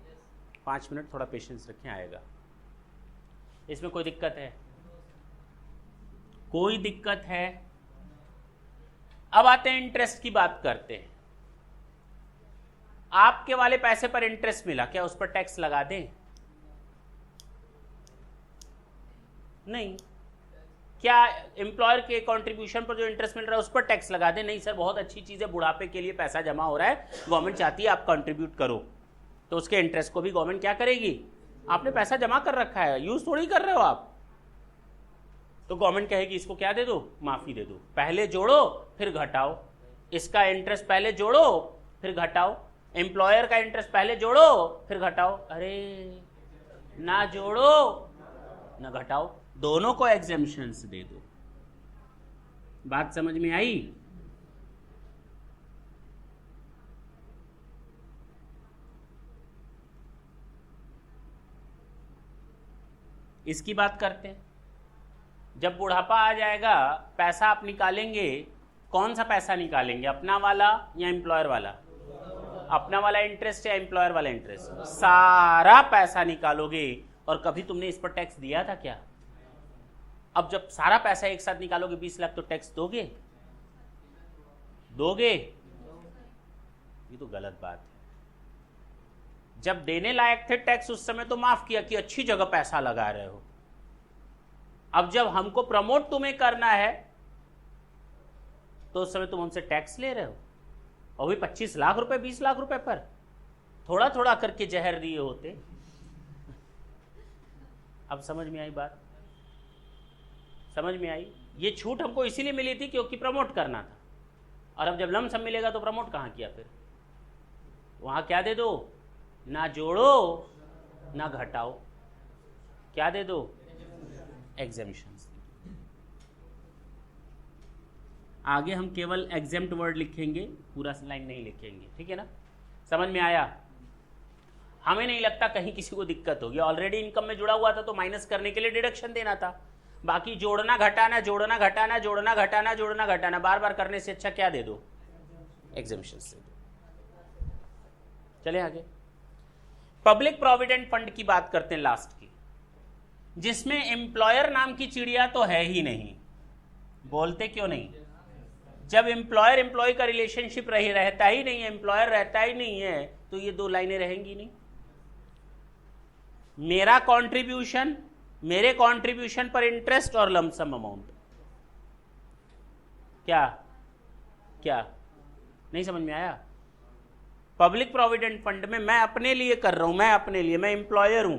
5 मिनट थोड़ा पेशेंस रखें, आएगा. इसमें कोई दिक्कत है? कोई दिक्कत है? अब आते हैं इंटरेस्ट की बात करते हैं. आपके वाले पैसे पर इंटरेस्ट मिला, क्या उस पर टैक्स लगा दें? नहीं. क्या एम्प्लॉयर के कंट्रीब्यूशन पर जो इंटरेस्ट मिल रहा है उस पर टैक्स लगा दें? नहीं सर, बहुत अच्छी चीज़ है, बुढ़ापे के लिए पैसा जमा हो रहा है, गवर्नमेंट चाहती है आप कंट्रीब्यूट करो, तो उसके इंटरेस्ट को भी गवर्नमेंट क्या करेगी? आपने पैसा जमा कर रखा है, यूज थोड़ी कर रहे हो आप, तो गवर्नमेंट कहेगी इसको क्या दे दो? माफी दे दो. पहले जोड़ो फिर घटाओ. इसका इंटरेस्ट पहले जोड़ो फिर घटाओ. एम्प्लॉयर का इंटरेस्ट पहले जोड़ो फिर घटाओ. अरे ना जोड़ो ना घटाओ, दोनों को एग्जेम्पशंस दे दो. बात समझ में आई? इसकी बात करते हैं। जब बुढ़ापा आ जाएगा, पैसा आप निकालेंगे, कौन सा पैसा निकालेंगे, अपना वाला या एम्प्लॉयर वाला? अपना वाला इंटरेस्ट या एम्प्लॉयर वाला इंटरेस्ट? सारा पैसा निकालोगे। और कभी तुमने इस पर टैक्स दिया था क्या? अब जब सारा पैसा एक साथ निकालोगे 20 लाख, तो टैक्स दोगे? दोगे? ये तो गलत बात है। जब देने लायक थे टैक्स उस समय तो माफ किया कि अच्छी जगह पैसा लगा रहे हो। अब जब हमको प्रमोट तुम्हें करना है तो उस समय तुम हमसे टैक्स ले रहे हो, और भी 25 लाख रुपए 20 लाख रुपए पर। थोड़ा थोड़ा करके जहर दिए होते। अब समझ में आई बात? समझ में आई? ये छूट हमको इसीलिए मिली थी क्योंकि प्रमोट करना था। और अब जब लमसम मिलेगा तो प्रमोट कहां किया फिर? वहां क्या दे दो? ना जोड़ो ना घटाओ। क्या दे दो? एग्जेम्पशंस। आगे हम केवल एग्जेम्प्ट वर्ड लिखेंगे, पूरा लाइन नहीं लिखेंगे, ठीक है ना? समझ में आया? हमें नहीं लगता कहीं किसी को दिक्कत होगी। ऑलरेडी इनकम में जुड़ा हुआ था तो माइनस करने के लिए डिडक्शन देना था। बाकी जोड़ना घटाना, जोड़ना घटाना, जोड़ना घटाना, जोड़ना घटाना बार बार करने से अच्छा क्या दे दो? एग्जेम्पशंस दे दो। चले आगे। पब्लिक प्रोविडेंट फंड की बात करते हैं लास्ट की, जिसमें एम्प्लॉयर नाम की चिड़िया तो है ही नहीं। बोलते क्यों नहीं? जब एम्प्लॉयर एम्प्लॉय का रिलेशनशिप रहता ही नहीं है, एम्प्लॉयर रहता ही नहीं है, तो ये दो लाइनें रहेंगी नहीं। मेरा कंट्रीब्यूशन, मेरे कंट्रीब्यूशन पर इंटरेस्ट और लमसम अमाउंट। क्या क्या नहीं समझ में आया? पब्लिक प्रोविडेंट फंड में मैं अपने लिए कर रहा हूं, मैं अपने लिए, मैं एम्प्लॉयर हूं।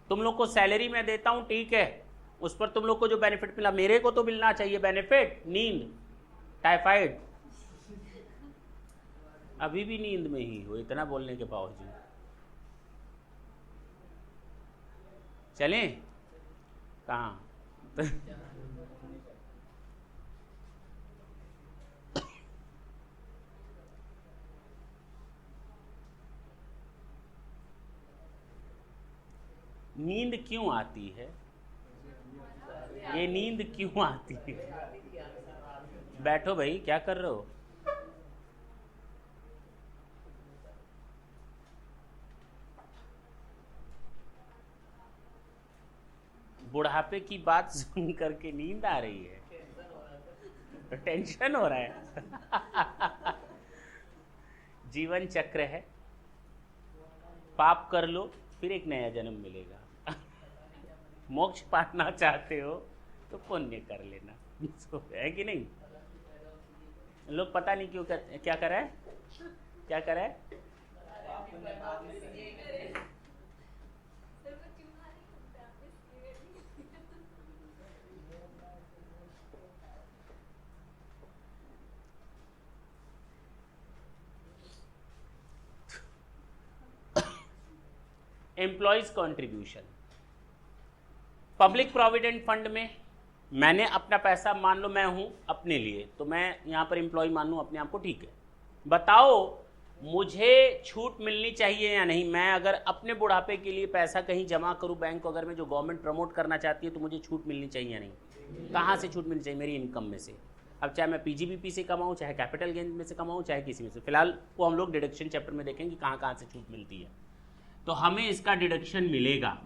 तुम लोग को सैलरी मैं देता हूं, ठीक है, उस पर तुम लोग को जो बेनिफिट मिला मेरे को तो मिलना चाहिए बेनिफिट। नींद, टाइफाइड, अभी भी नींद में ही हो इतना बोलने के बावजूद। चलें कहाँ? नींद क्यों आती है? ये नींद क्यों आती है? बैठो भाई, क्या कर रहे हो? बुढ़ापे की बात सुन करके नींद आ रही है? तो टेंशन हो रहा है। जीवन चक्र है, पाप कर लो फिर एक नया जन्म मिलेगा। मोक्ष पाना चाहते हो तो पुण्य कर लेना, है कि नहीं? लोग पता नहीं क्यों क्या कर रहा है, क्या कर रहा है? Employees contribution. Public provident fund में मैंने अपना पैसा, मान लो मैं हूं अपने लिए, तो मैं यहां पर एम्प्लॉय मान लूं अपने आप को, ठीक है। बताओ मुझे छूट मिलनी चाहिए या नहीं? मैं अगर अपने बुढ़ापे के लिए पैसा कहीं जमा करूं बैंक अगर में, जो गवर्नमेंट प्रमोट करना चाहती है, तो मुझे छूट मिलनी चाहिए या नहीं? कहां से छूट मिलनी चाहिए? मेरी इनकम में से। अब चाहे मैं पीजीबीपी से कमाऊं, चाहे कैपिटल गेन में से कमाऊं, चाहे किसी में से। फिलहाल वो हम लोग डिडक्शन चैप्टर में देखेंगे कहां कहां से छूट मिलती है। तो हमें इसका डिडक्शन मिलेगा,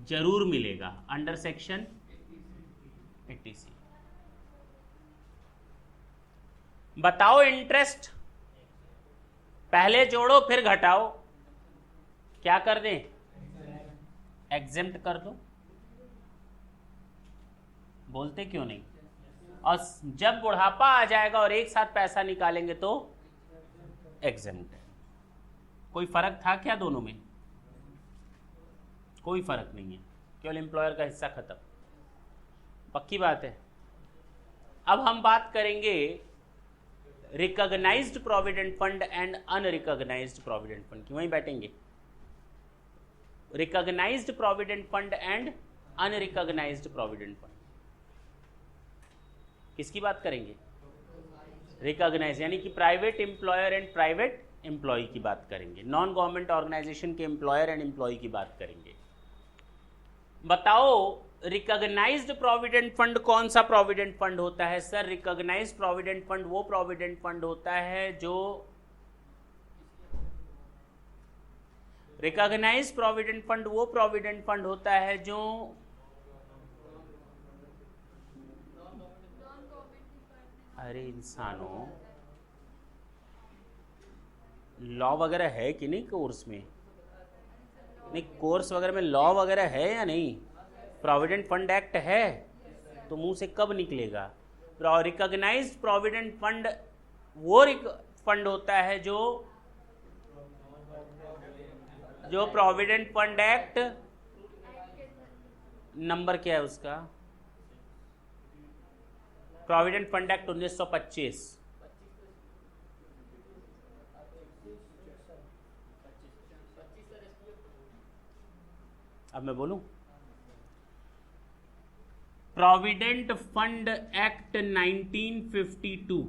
जरूर मिलेगा, अंडर सेक्शन 80C। बताओ इंटरेस्ट पहले जोड़ो फिर घटाओ, क्या कर दें? एग्जेम्प्ट कर दो। बोलते क्यों नहीं? और जब बुढ़ापा आ जाएगा और एक साथ पैसा निकालेंगे तो एग्जेम्प्ट है। कोई फर्क था क्या दोनों में? कोई फर्क नहीं है, केवल एम्प्लॉयर का हिस्सा खत्म। पक्की बात है। अब हम बात करेंगे recognized provident fund and unrecognised provident fund की। वहीं बैठेंगे। Recognized provident fund and unrecognised provident fund किसकी बात करेंगे? रिकॉग्नाइज, यानी कि private employer and private employ की बात करेंगे। नॉन गवर्नमेंट ऑर्गेनाइजेशन के एम्प्लॉयर एंड एम्प्लॉय की बात करेंगे। बताओ रिकॉग्नाइज्ड प्रोविडेंट फंड कौन सा प्रोविडेंट फंड होता है? सर रिकॉग्नाइज्ड प्रोविडेंट फंड वो प्रोविडेंट फंड होता है जो रिकॉग्नाइज्ड प्रोविडेंट फंड वो प्रोविडेंट फंड होता है जो अरे इंसानों, लॉ वगैरह है कि नहीं कोर्स में? नहीं, कोर्स वगैरह में लॉ वगैरह है या नहीं? प्रोविडेंट फंड एक्ट है तो मुंह से कब निकलेगा? रिकॉग्नाइज्ड प्रोविडेंट फंड वो फंड होता है जो प्रोविडेंट फंड एक्ट नंबर क्या है उसका? Provident fund act 1925। अब मैं बोलूं, प्रोविडेंट फंड एक्ट 1952,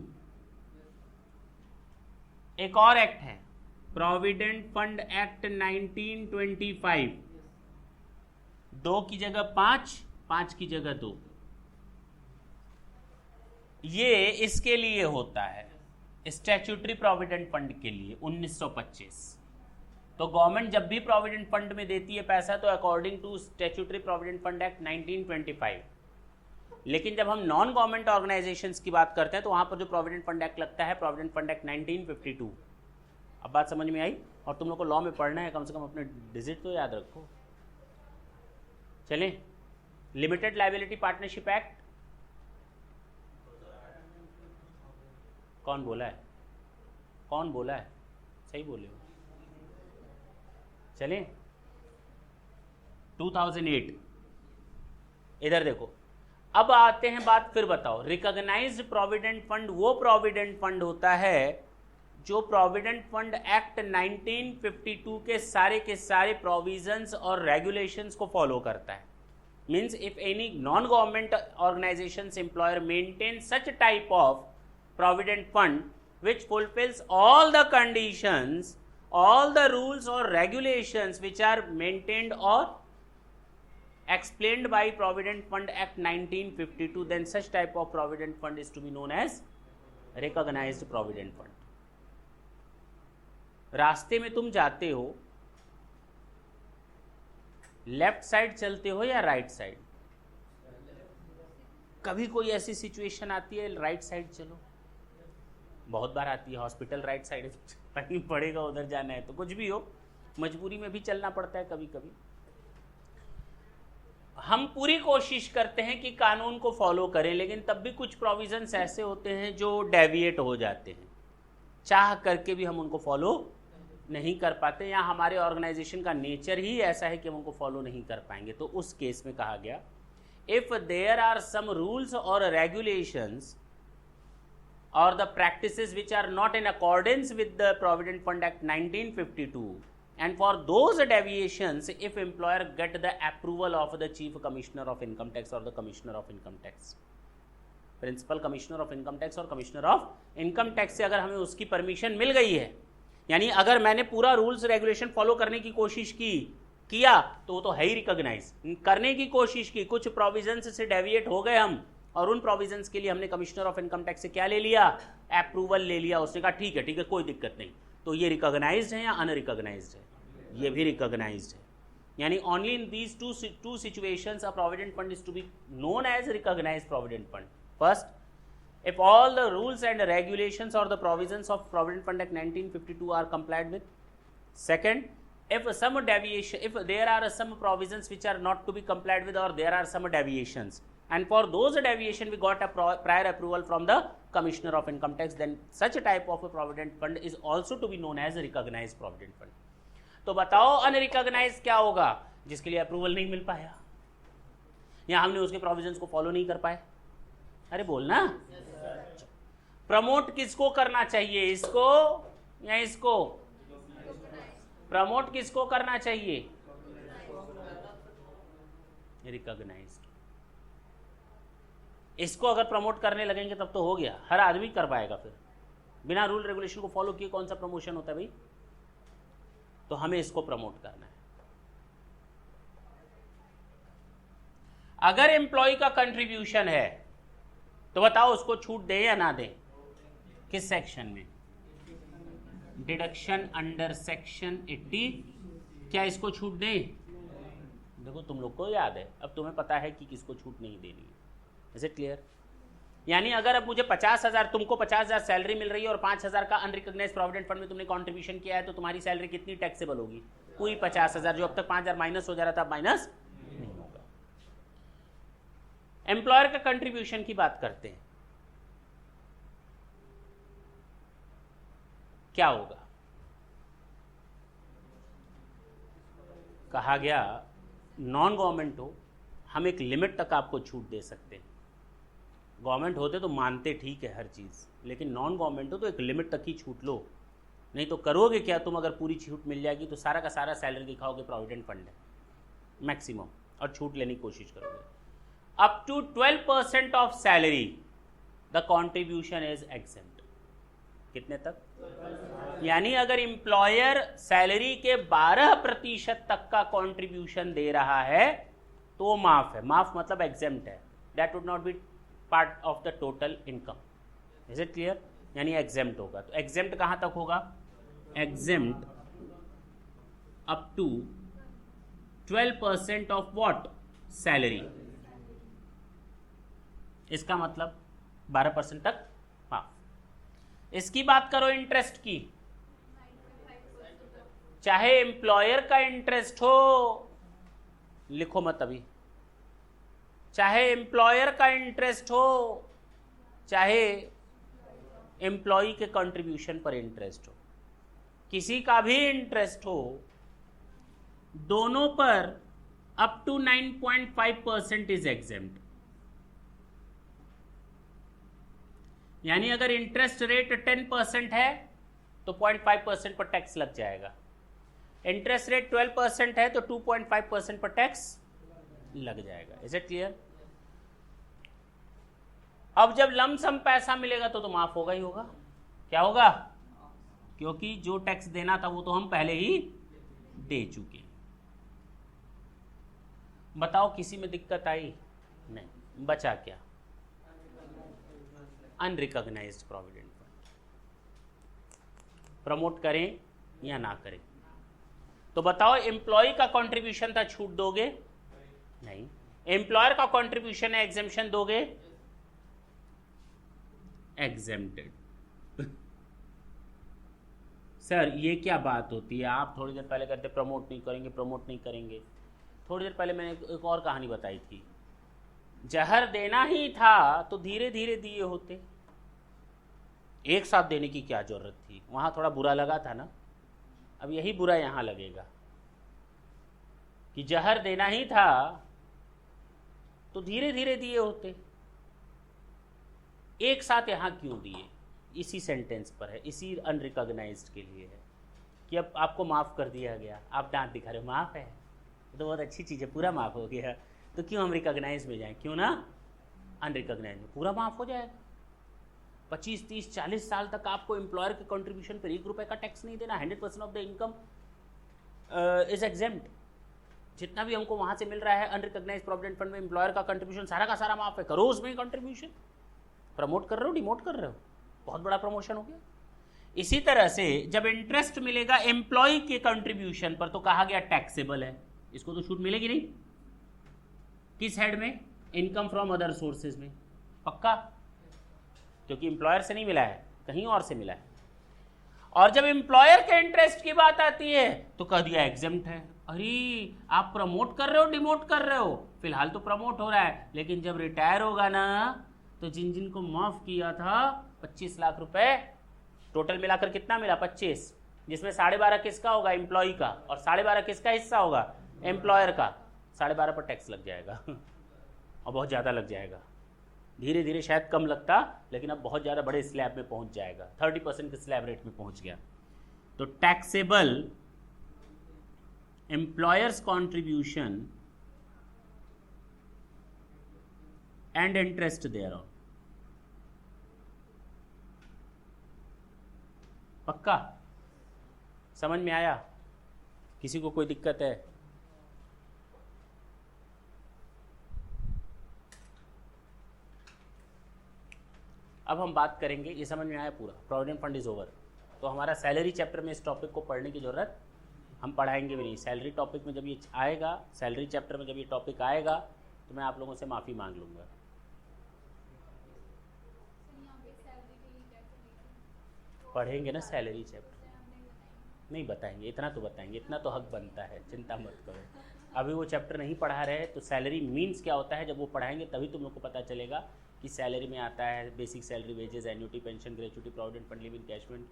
एक और एक्ट है प्रोविडेंट फंड एक्ट 1925, 2 की जगह 5, 5 की जगह 2, ये इसके लिए होता है, स्टैट्यूटरी प्रोविडेंट फंड के लिए 1925। तो गवर्नमेंट जब भी प्रोविडेंट फंड में देती है पैसा तो according to statutory provident fund act 1925। लेकिन जब हम नॉन गवर्नमेंट ऑर्गेनाइजेशंस की बात करते हैं तो वहां पर जो प्रोविडेंट फंड एक्ट लगता है प्रोविडेंट फंड एक्ट 1952। अब बात समझ में आई? और तुम लोग को लॉ में पढ़ना है, कम से कम अपने डिजिट तो याद रखो। चलें, लिमिटेड लायबिलिटी पार्टनरशिप एक्ट कौन बोला है? कौन बोला है? सही बोले हो। चलें, 2008, इधर देखो। अब आते हैं बात, फिर बताओ रिकॉग्नाइज्ड प्रोविडेंट फंड वो प्रोविडेंट फंड होता है जो प्रोविडेंट फंड एक्ट 1952 के सारे प्रोविजंस और रेगुलेशंस को फॉलो करता है। Means if any non government organisations employer maintain such type of provident fund which fulfills all the conditions, all the rules or regulations which are maintained or explained by Provident Fund Act 1952, then such type of provident fund is to be known as recognized provident fund. रास्ते में तुम जाते हो, लेफ्ट साइड चलते हो या राइट साइड? कभी कोई ऐसी सिचुएशन आती है राइट साइड चलो? बहुत बार आती है। हॉस्पिटल राइट साइड कहीं पड़ेगा, उधर जाना है तो कुछ भी हो, मजबूरी में भी चलना पड़ता है कभी कभी। हम पूरी कोशिश करते हैं कि कानून को फॉलो करें, लेकिन तब भी कुछ प्रोविजंस ऐसे होते हैं जो डेविएट हो जाते हैं, चाह करके भी हम उनको फॉलो नहीं कर पाते, या हमारे ऑर्गेनाइजेशन का नेचर ही ऐसा है कि हम उनको फॉलो नहीं कर पाएंगे। तो उस केस में कहा गया, if there are some rules और regulations or the practices which are not in accordance with the Provident Fund Act 1952, and for those deviations if employer get the approval of the Chief Commissioner of Income Tax or the Commissioner of Income Tax, Principal Commissioner of Income Tax और Commissioner of Income Tax से अगर हमें उसकी परमिशन मिल गई है, यानी अगर मैंने पूरा रूल्स रेगुलेशन फॉलो करने की कोशिश किया तो वो तो है ही रिकॉग्नाइज। करने की कोशिश की, कुछ प्रोविजंस से डेविएट हो गए हम, और उन प्रोविजंस के लिए हमने कमिश्नर ऑफ इनकम टैक्स से क्या ले लिया? अप्रूवल ले लिया। उसने कहा ठीक है कोई दिक्कत नहीं। तो ये रिकॉग्नाइज्ड है या अनरिकॉग्नाइज्ड है? ये भी रिकॉग्नाइज्ड है। यानी only in these two situations a provident fund is to be known as recognized provident fund. First, if all the rules and regulations or the provisions of Provident Fund Act 1952 are complied with. Second, if there are some provisions which are not to be complied with, or there are some deviations, and for those deviation we got a prior approval from the Commissioner of Income Tax, then such a type of a Provident Fund is also to be known as a recognized Provident Fund. तो बताओ अनरिकॉग्नाइज क्या होगा? जिसके लिए अप्रूवल नहीं मिल पाया, या हमने उसके प्रोविजंस को फॉलो नहीं कर पाए। अरे बोलना। प्रमोट किसको करना चाहिए, इसको या इसको? प्रमोट किसको करना चाहिए? रिकॉग्नाइज्ड। इसको अगर प्रमोट करने लगेंगे तब तो हो गया, हर आदमी कर पाएगा। फिर बिना रूल रेगुलेशन को फॉलो किए कौन सा प्रमोशन होता है भाई? तो हमें इसको प्रमोट करना है। अगर एम्प्लॉय का कंट्रीब्यूशन है तो बताओ उसको छूट दे या ना दे? किस सेक्शन में? Deduction under section 80। क्या इसको छूट दें? देखो तुम लोग को याद है, अब तुम्हें पता है कि किसको छूट नहीं देनी है। Is it clear? यानी अगर अब मुझे 50,000, तुमको 50,000 सैलरी मिल रही है और 5,000 का अनरिकॉग्नाइज्ड प्रोविडेंट फंड में तुमने कंट्रीब्यूशन किया है, तो तुम्हारी सैलरी कितनी टैक्सेबल होगी? पूरी 50,000। जो अब तक 5,000 माइनस हो जा रहा था, माइनस नहीं होगा। एम्प्लॉयर का कंट्रीब्यूशन की बात करते हैं, क्या होगा? कहा गया नॉन गवर्नमेंट हो, हम एक लिमिट तक आपको छूट दे सकते हैं। गवर्नमेंट होते तो मानते ठीक है हर चीज़, लेकिन नॉन गवर्नमेंट हो तो एक लिमिट तक ही छूट लो, नहीं तो करोगे क्या तुम? अगर पूरी छूट मिल जाएगी तो सारा का सारा सैलरी दिखाओगे प्रोविडेंट फंड है मैक्सिमम, और छूट लेने की कोशिश करोगे। Up to 12% of salary the contribution is exempt. कितने तक? यानी अगर एम्प्लॉयर सैलरी के 12% तक का कंट्रीब्यूशन दे रहा है तो वो माफ है। माफ मतलब एग्जेम्प्ट है, that would not be part of the total income. Is it clear? यानी एग्जेम्प्ट होगा। तो एग्जेम्प्ट कहां तक होगा? Exempt up to 12% of what? Salary. इसका मतलब 12% तक माफ। इसकी बात करो इंटरेस्ट की, चाहे एम्प्लॉयर का इंटरेस्ट हो, लिखो मत अभी, चाहे एम्प्लॉयर का इंटरेस्ट हो, चाहे एम्प्लॉई के कंट्रीब्यूशन पर इंटरेस्ट हो, किसी का भी इंटरेस्ट हो, दोनों पर अप टू 9.5% इज एग्जेम्प्ट। यानी अगर इंटरेस्ट रेट 10% है तो 0.5% पर टैक्स लग जाएगा। इंटरेस्ट रेट 12% है तो 2.5% पर टैक्स लग जाएगा। Is it clear? अब जब लमसम पैसा मिलेगा तो माफ होगा ही होगा। क्या होगा? क्योंकि जो टैक्स देना था वो तो हम पहले ही दे चुके। बताओ किसी में दिक्कत आई? नहीं। बचा क्या? Unrecognised provident fund. प्रमोट करें या ना करें? तो बताओ, एम्प्लॉय का कंट्रीब्यूशन था, छूट दोगे? नहीं। एम्प्लॉयर का कंट्रीब्यूशन है, एग्जेम्पशन दोगे? एग्जेम्प्टेड। सर ये क्या बात होती है? आप थोड़ी देर पहले कहते प्रमोट नहीं करेंगे, प्रमोट नहीं करेंगे। थोड़ी देर पहले मैंने एक और कहानी बताई थी, जहर देना ही था तो धीरे धीरे दिए होते, एक साथ देने की क्या जरूरत थी? वहां थोड़ा बुरा लगा था ना, अब यही बुरा यहां लगेगा कि जहर देना ही था तो धीरे धीरे दिए होते, एक साथ यहां क्यों दिए? इसी सेंटेंस पर है, इसी अनरिकॉग्नाइज्ड के लिए है कि अब आपको माफ कर दिया गया, आप दांत दिखा रहे हो, माफ है तो बहुत अच्छी चीज है, पूरा माफ हो गया, तो क्यों हम रिकॉग्नाइज में जाएं? क्यों ना अनरिकॉग्नाइज में? पूरा माफ हो जाएगा। 25, 30, 40 साल तक आपको एम्प्लॉयर के कंट्रीब्यूशन पर 1 रुपए का टैक्स नहीं देना। 100% of the income is exempt. जितना भी हमको वहां से मिल रहा है अनरिकॉग्नाइज प्रोविडेंट फंड में, एम्प्लॉयर का कंट्रीब्यूशन सारा का सारा माफ है। करो उसमें कंट्रीब्यूशन। प्रमोट कर रहे हो, डिमोट कर रहे हो, बहुत बड़ा प्रमोशन हो गया। इसी तरह से जब इंटरेस्ट मिलेगा एम्प्लॉय के कंट्रीब्यूशन पर तो कहा गया टैक्सेबल है, इसको तो छूट मिलेगी नहीं। किस हेड में? इनकम फ्रॉम अदर सोर्सेज में। पक्का? क्योंकि एम्प्लॉयर से नहीं मिला है, कहीं और से मिला है। और जब एम्प्लॉयर के इंटरेस्ट की बात आती है तो कह दिया एग्जेम्प्ट है। अरे आप प्रमोट कर रहे हो, डिमोट कर रहे हो? फिलहाल तो प्रमोट हो रहा है, लेकिन जब रिटायर होगा ना तो जिन जिन को माफ किया था 25 लाख रुपए, टोटल मिलाकर कितना मिला? 25, जिसमें 12.5 किसका होगा? एम्प्लॉय का, और 12.5 किसका हिस्सा होगा? एम्प्लॉयर का। 12.5 पर टैक्स लग जाएगा और बहुत ज़्यादा लग जाएगा। धीरे धीरे शायद कम लगता, लेकिन अब बहुत ज़्यादा बड़े स्लैब में पहुंच जाएगा, 30% के स्लैब रेट में पहुंच गया। तो taxable employers contribution and interest thereon. पक्का? समझ में आया? किसी को कोई दिक्कत है? अब हम बात करेंगे, ये समझ में आया पूरा, प्रोविडेंट फंड इज ओवर। तो हमारा सैलरी चैप्टर में इस टॉपिक को पढ़ने की ज़रूरत हम पढ़ाएंगे भी नहीं। सैलरी टॉपिक में जब ये आएगा, सैलरी चैप्टर में जब ये टॉपिक आएगा तो मैं आप लोगों से माफ़ी मांग लूँगा। पढ़ेंगे ना सैलरी चैप्टर, नहीं बताएंगे, इतना तो बताएंगे, इतना तो हक बनता है, चिंता मत करो। अभी वो चैप्टर नहीं पढ़ा रहे तो सैलरी मीन्स क्या होता है, जब वो पढ़ाएंगे तभी तुम लोग को पता चलेगा कि सैलरी में आता है basic salary, wages, annuity, pension, gratuity, provident fund, live in कैशमेंट,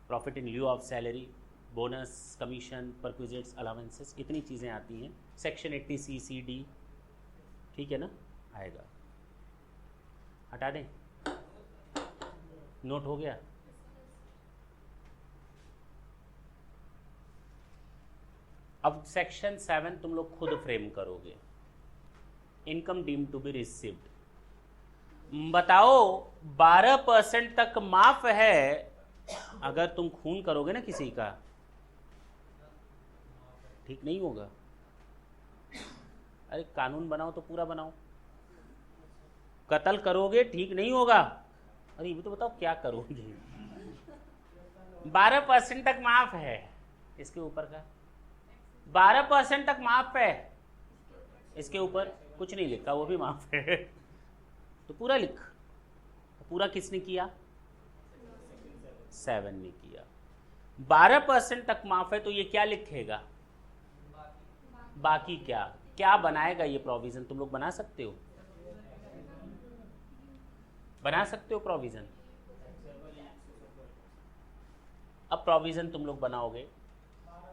profit in lieu of salary, bonus, commission, perquisites, allowances, इतनी चीज़ें आती हैं। सेक्शन 80 सी डी, ठीक है ना, आएगा। हटा दें, नोट हो गया। अब सेक्शन 7 तुम लोग खुद फ्रेम करोगे। Income deem to be received, बताओ 12% तक माफ है अगर तुम खून करोगे ना किसी का, ठीक नहीं होगा। अरे कानून बनाओ तो पूरा बनाओ। कत्ल करोगे ठीक नहीं होगा, अरे ये तो बताओ क्या करोगे। 12% तक माफ है, इसके ऊपर का 12% तक माफ है, इसके ऊपर कुछ नहीं लिखा, वो भी माफ है। तो पूरा लिख। तो पूरा किसने किया? 7 ने किया। 12% तक माफ है तो ये क्या लिखेगा? बाकी क्या क्या बनाएगा ये प्रोविजन? तुम लोग बना सकते हो, बना सकते हो प्रोविजन। अब प्रोविजन तुम लोग बनाओगे,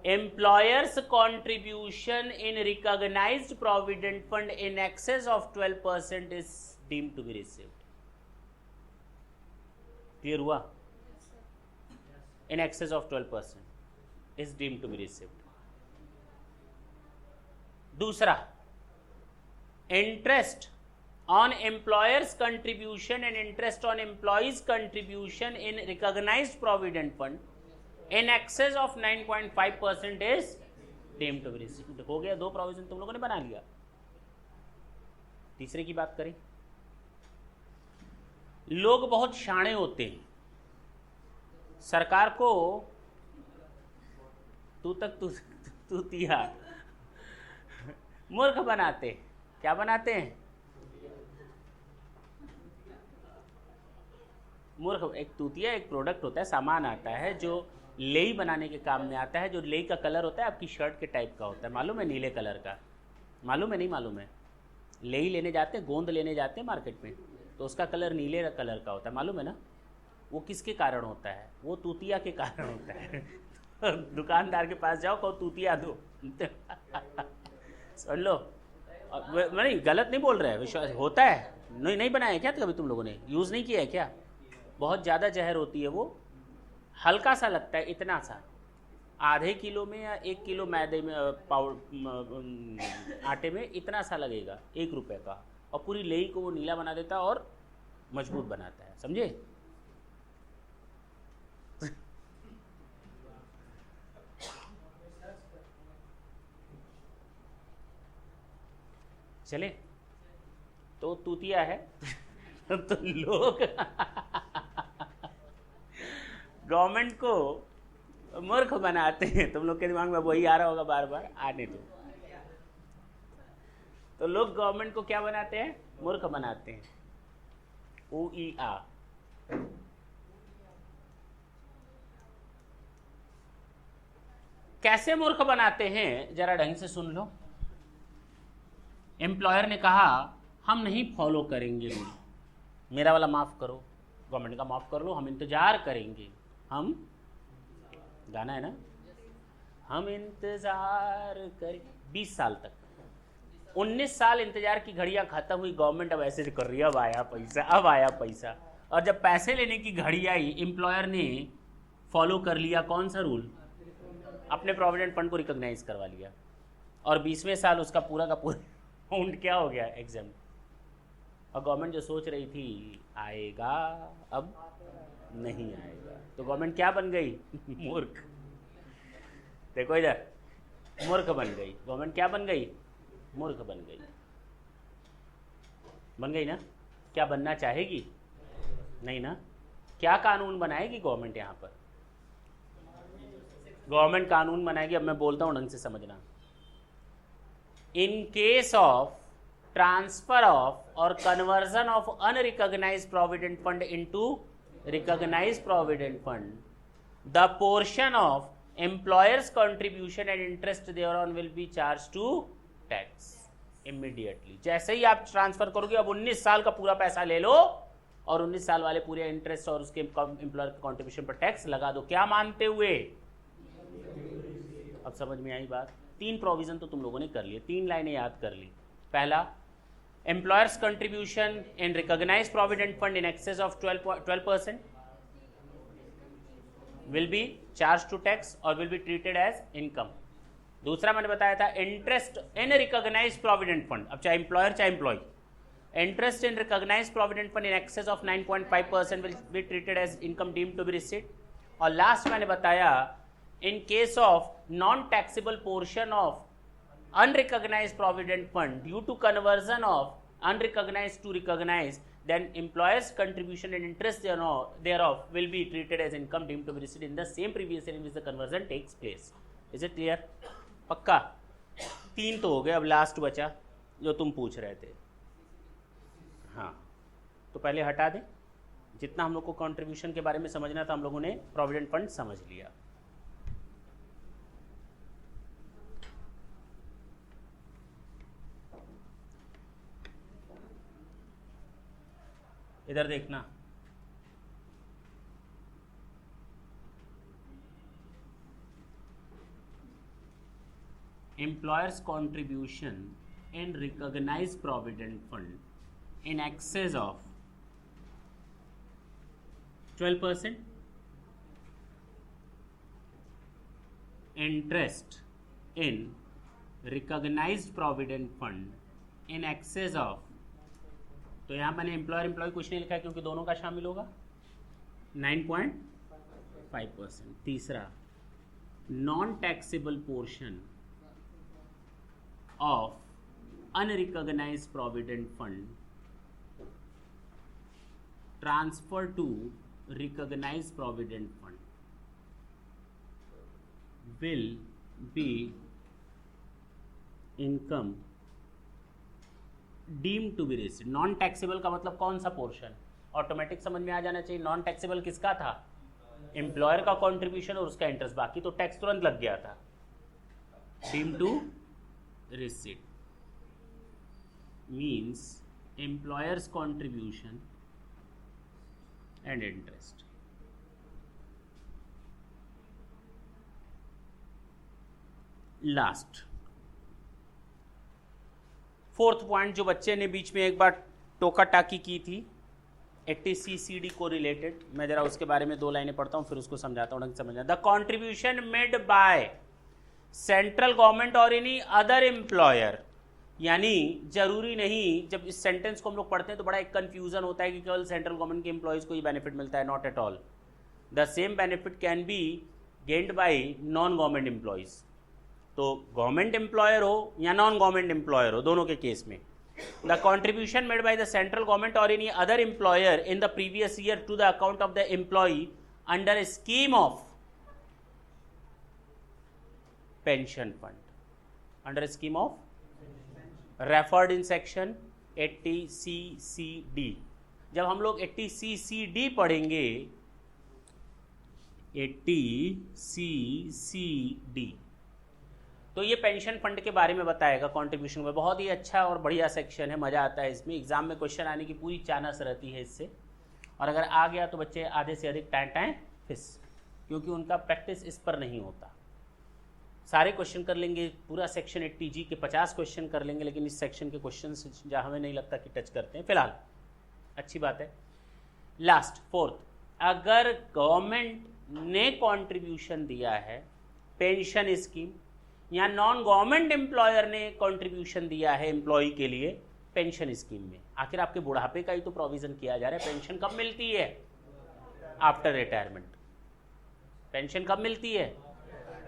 employers contribution in recognised provident fund in excess of 12% is deemed to be received. Clear हुआ? In excess of 12% is deemed to be received. दूसरा, interest on employers contribution and interest on employees contribution in recognized provident fund in excess of 9.5% is deemed to be received। हो गया, 2 प्रोविजन तुम लोगों ने बना लिया। तीसरे की बात करें, लोग बहुत शाणे होते हैं, सरकार को तू तिया मूर्ख बनाते। क्या बनाते हैं? मूर्ख। एक तूतिया एक प्रोडक्ट होता है, सामान आता है जो लेई बनाने के काम में आता है, जो लेई का कलर होता है आपकी शर्ट के टाइप का होता है, मालूम है? नीले कलर का, मालूम है? नहीं मालूम है? लेई लेने जाते हैं, गोंद लेने जाते हैं मार्केट में, तो उसका कलर नीले कलर का होता है, मालूम है ना? वो किसके कारण होता है? वो तूतिया के कारण होता है। दुकानदार के पास जाओ, कहो तूतिया दो। सुन लो, नहीं गलत नहीं बोल रहे, विश्वास होता है। नहीं बनाया क्या कभी तुम लोगों ने? यूज़ नहीं किया है क्या? बहुत ज़्यादा जहर होती है वो, हल्का सा लगता है, इतना सा, आधे किलो में या 1 किलो मैदे में आटे में इतना सा लगेगा, 1 रुपए का, और पूरी लेई को वो नीला बना देता है और मजबूत बनाता है, समझे? चले, तो तूतिया है। तो लोग गवर्नमेंट को मूर्ख बनाते हैं। तुम लोग के दिमाग में वही आ रहा होगा, बार बार आने दो। तो लोग गवर्नमेंट को क्या बनाते हैं? मूर्ख बनाते हैं। OER। कैसे मूर्ख बनाते हैं जरा ढंग से सुन लो। एम्प्लॉयर ने कहा हम नहीं फॉलो करेंगे रूल, मेरा वाला माफ करो, गवर्नमेंट का माफ कर लो, हम इंतजार करेंगे। हम, गाना है ना, हम इंतजार करें 20 साल तक। 19 साल इंतजार की घड़ियां खत्म हुई, गवर्नमेंट अब ऐसे कर रही है, अब आया पैसा, अब आया पैसा। और जब पैसे लेने की घड़ी आई, एम्प्लॉयर ने फॉलो कर लिया कौन सा रूल? अपने प्रोविडेंट फंड को रिकॉग्नाइज करवा लिया, और 20वें साल उसका पूरा का पूरा अमाउंट क्या हो गया? एग्जाम। और गवर्नमेंट जो सोच रही थी आएगा, अब नहीं आएगा, तो गवर्नमेंट क्या बन गई? मूर्ख। देखो इधर, मूर्ख बन गई गवर्नमेंट। क्या बन गई? मूर्ख बन गई, बन गई ना? क्या बनना चाहेगी? नहीं ना। क्या कानून बनाएगी गवर्नमेंट? यहाँ पर गवर्नमेंट कानून बनाएगी। अब मैं बोलता हूँ ढंग से समझना। In case of transfer of और conversion of unrecognised provident fund into recognised provident fund, the portion of employers contribution and interest thereon will be charge to tax immediately. जैसे ही आप ट्रांसफर करोगे, अब 19 साल का पूरा पैसा ले लो और 19 साल वाले पूरे इंटरेस्ट और उसके एम्प्लॉयर कंट्रीब्यूशन पर टैक्स लगा दो। क्या मानते हुए? अब समझ में आई बात? 3 प्रोविजन तो तुम लोगों ने कर लिए, 3 लाइनें याद कर ली। पहला, employers contribution in recognised provident fund in excess of 12% will be charge to tax और will be treated as income. दूसरा मैंने बताया था, interest in recognised provident fund, अब चाहे एम्प्लॉयर चाहे employee, interest in recognised provident fund in excess of 9.5% will be treated as income deemed to be received. और लास्ट मैंने बताया, in case of non-taxable portion of unrecognized provident fund due to conversion of unrecognized to recognized, then employers contribution and interest thereof will be treated as income deemed to be received in the same previous year in which the conversion takes place. Is it clear? पक्का? 3 तो हो गए, अब लास्ट बचा जो तुम पूछ रहे थे। हाँ, तो पहले हटा दें। जितना हम लोग को कंट्रीब्यूशन के बारे में समझना था हम लोगों ने प्रोविडेंट फंड समझ लिया। इधर देखना, employer's contribution in recognised provident fund in excess of 12%, interest in recognised provident fund in excess of, तो यहां मैंने एम्प्लॉय कुछ नहीं लिखा है क्योंकि दोनों का शामिल होगा, 9.5%। तीसरा, non taxable portion of unrecognised provident fund transfer to recognized provident fund will be income deem to be received. Non taxable का मतलब कौन सा पोर्शन? ऑटोमेटिक समझ में आ जाना चाहिए। नॉन टैक्सेबल किसका था? एम्प्लॉयर का कंट्रीब्यूशन और उसका इंटरेस्ट, बाकी तो टैक्स तुरंत लग गया था। Deem to received means employer's contribution and interest. Last 4th point जो बच्चे ने बीच में एक बार टोका टाकी की थी 80CCD को रिलेटेड, मैं जरा उसके बारे में 2 लाइनें पढ़ता हूं फिर उसको समझाता हूं, ढंग से समझना। The contribution made by central government और एनी अदर एम्प्लॉयर, यानी जरूरी नहीं, जब इस सेंटेंस को हम लोग पढ़ते हैं तो बड़ा एक कंफ्यूजन होता है कि केवल सेंट्रल गवर्नमेंट के एम्प्लॉयज को ये बेनिफिट मिलता है। Not at all, the same benefit can be gained by non government employees. तो गवर्नमेंट एम्प्लॉयर हो या नॉन गवर्नमेंट एम्प्लॉयर हो, दोनों के केस में the contribution made by the central government और any other employer in the previous year to the account of the employee under a scheme of pension fund, under a scheme of referred in section 80CCD। जब हम लोग 80CCD पढ़ेंगे, 80CCD, तो ये पेंशन फंड के बारे में बताएगा कंट्रीब्यूशन में। बहुत ही अच्छा और बढ़िया सेक्शन है, मज़ा आता है इसमें। एग्जाम में क्वेश्चन आने की पूरी चानस रहती है इससे, और अगर आ गया तो बच्चे आधे से अधिक टाइम फिस, क्योंकि उनका प्रैक्टिस इस पर नहीं होता। सारे क्वेश्चन कर लेंगे, पूरा सेक्शन 80G के 50 क्वेश्चन कर लेंगे, लेकिन इस सेक्शन के क्वेश्चन जहाँ हमें नहीं लगता कि टच करते हैं फिलहाल। अच्छी बात है। लास्ट 4th, अगर गवर्नमेंट ने कंट्रीब्यूशन दिया है पेंशन स्कीम, या नॉन गवर्नमेंट एम्प्लॉयर ने कंट्रीब्यूशन दिया है एम्प्लॉय के लिए पेंशन स्कीम में, आखिर आपके बुढ़ापे का ही तो प्रोविजन किया जा रहा है। पेंशन कब मिलती है? After retirement. पेंशन कब मिलती है?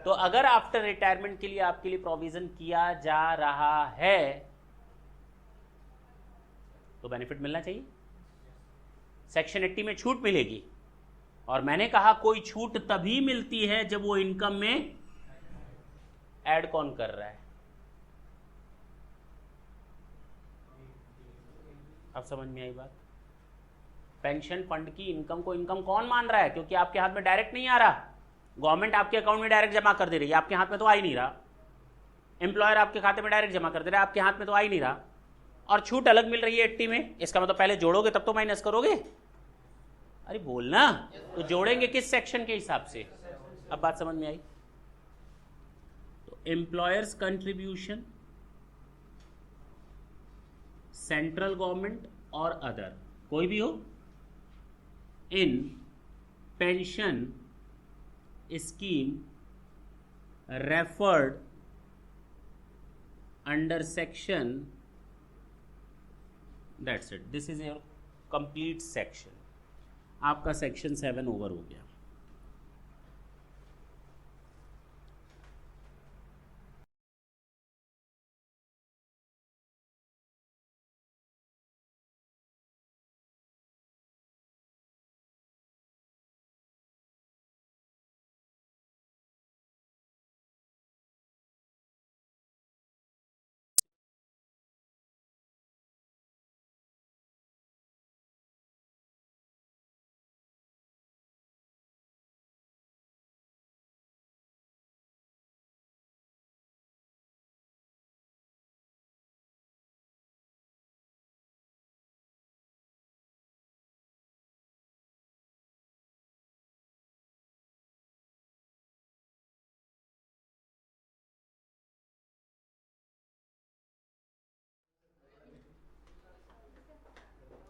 तो अगर आफ्टर रिटायरमेंट के लिए आपके लिए प्रोविजन किया जा रहा है तो बेनिफिट मिलना चाहिए। सेक्शन 80 में छूट मिलेगी, और मैंने कहा कोई छूट तभी मिलती है जब वो इनकम में ऐड कौन कर रहा है। अब समझ में आई बात? पेंशन फंड की इनकम को इनकम कौन मान रहा है? क्योंकि आपके हाथ में डायरेक्ट नहीं आ रहा, गवर्नमेंट आपके अकाउंट में डायरेक्ट जमा कर दे रही है, आपके हाथ में तो आ ही नहीं रहा। एम्प्लॉयर आपके खाते में डायरेक्ट जमा कर दे रहा है, आपके हाथ में तो आ ही नहीं रहा। और छूट अलग मिल रही है 80 में, इसका मतलब पहले जोड़ोगे तब तो माइनस करोगे। अरे बोलना, तो जोड़ेंगे किस सेक्शन के हिसाब से? अब बात समझ में आई? तो एम्प्लॉयर्स कंट्रीब्यूशन, सेंट्रल गवर्नमेंट और अदर, कोई भी हो, इन pension scheme referred under section, that's it, this is your complete section. आपका सेक्शन 7 ओवर हो गया।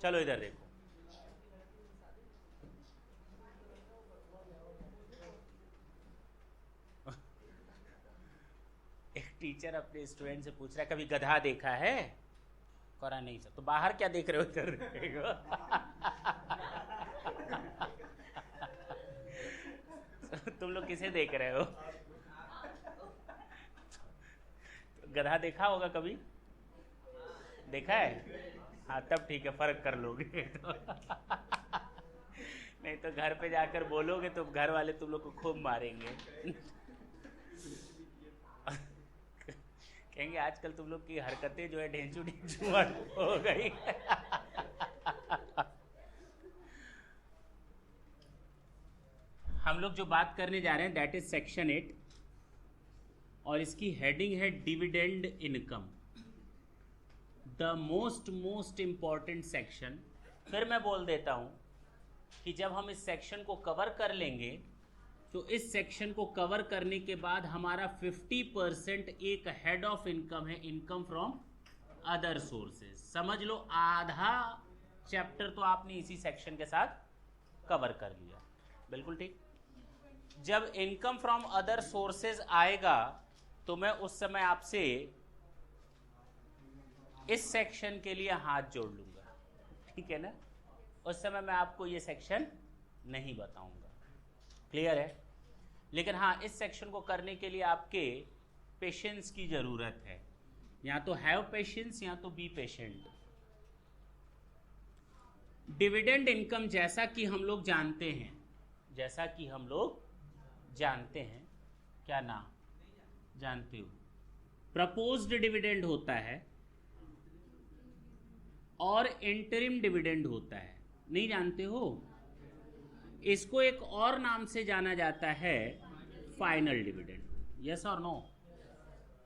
चलो इधर देखो, एक टीचर अपने स्टूडेंट से पूछ रहा है कभी गधा देखा है? करा नहीं सर। तो बाहर क्या देख रहे हो इधर देखो। तुम लोग किसे देख रहे हो? गधा देखा होगा कभी? देखा है? हाँ तब ठीक है, फर्क कर लोगे। तो नहीं तो घर पे जाकर बोलोगे तो घर वाले तुम लोग को खूब मारेंगे। कहेंगे आजकल तुम लोग की हरकतें जो है ढेंचू ढेंचू हो गई। हम लोग जो बात करने जा रहे हैं दैट इज सेक्शन 8, और इसकी हेडिंग है dividend income, the most important section. फिर मैं बोल देता हूं कि जब हम इस सेक्शन को कवर कर लेंगे तो इस सेक्शन को कवर करने के बाद हमारा 50% एक हेड ऑफ इनकम है, इनकम फ्रॉम अदर सोर्सेज। समझ लो आधा चैप्टर तो आपने इसी सेक्शन के साथ कवर कर लिया। बिल्कुल ठीक। जब इनकम फ्रॉम अदर सोर्सेज आएगा तो मैं उस समय आपसे इस सेक्शन के लिए हाथ जोड़ लूंगा, ठीक है ना? उस समय मैं आपको ये सेक्शन नहीं बताऊंगा, क्लियर है? लेकिन हाँ, इस सेक्शन को करने के लिए आपके पेशेंस की जरूरत है। या तो हैव पेशेंस या तो बी पेशेंट। डिविडेंड इनकम जैसा कि हम लोग जानते हैं, क्या ना जानते हो, प्रपोज्ड डिविडेंड होता है और इंटरिम डिविडेंड होता है। नहीं जानते हो? इसको एक और नाम से जाना जाता है फाइनल डिविडेंड। यस और नो?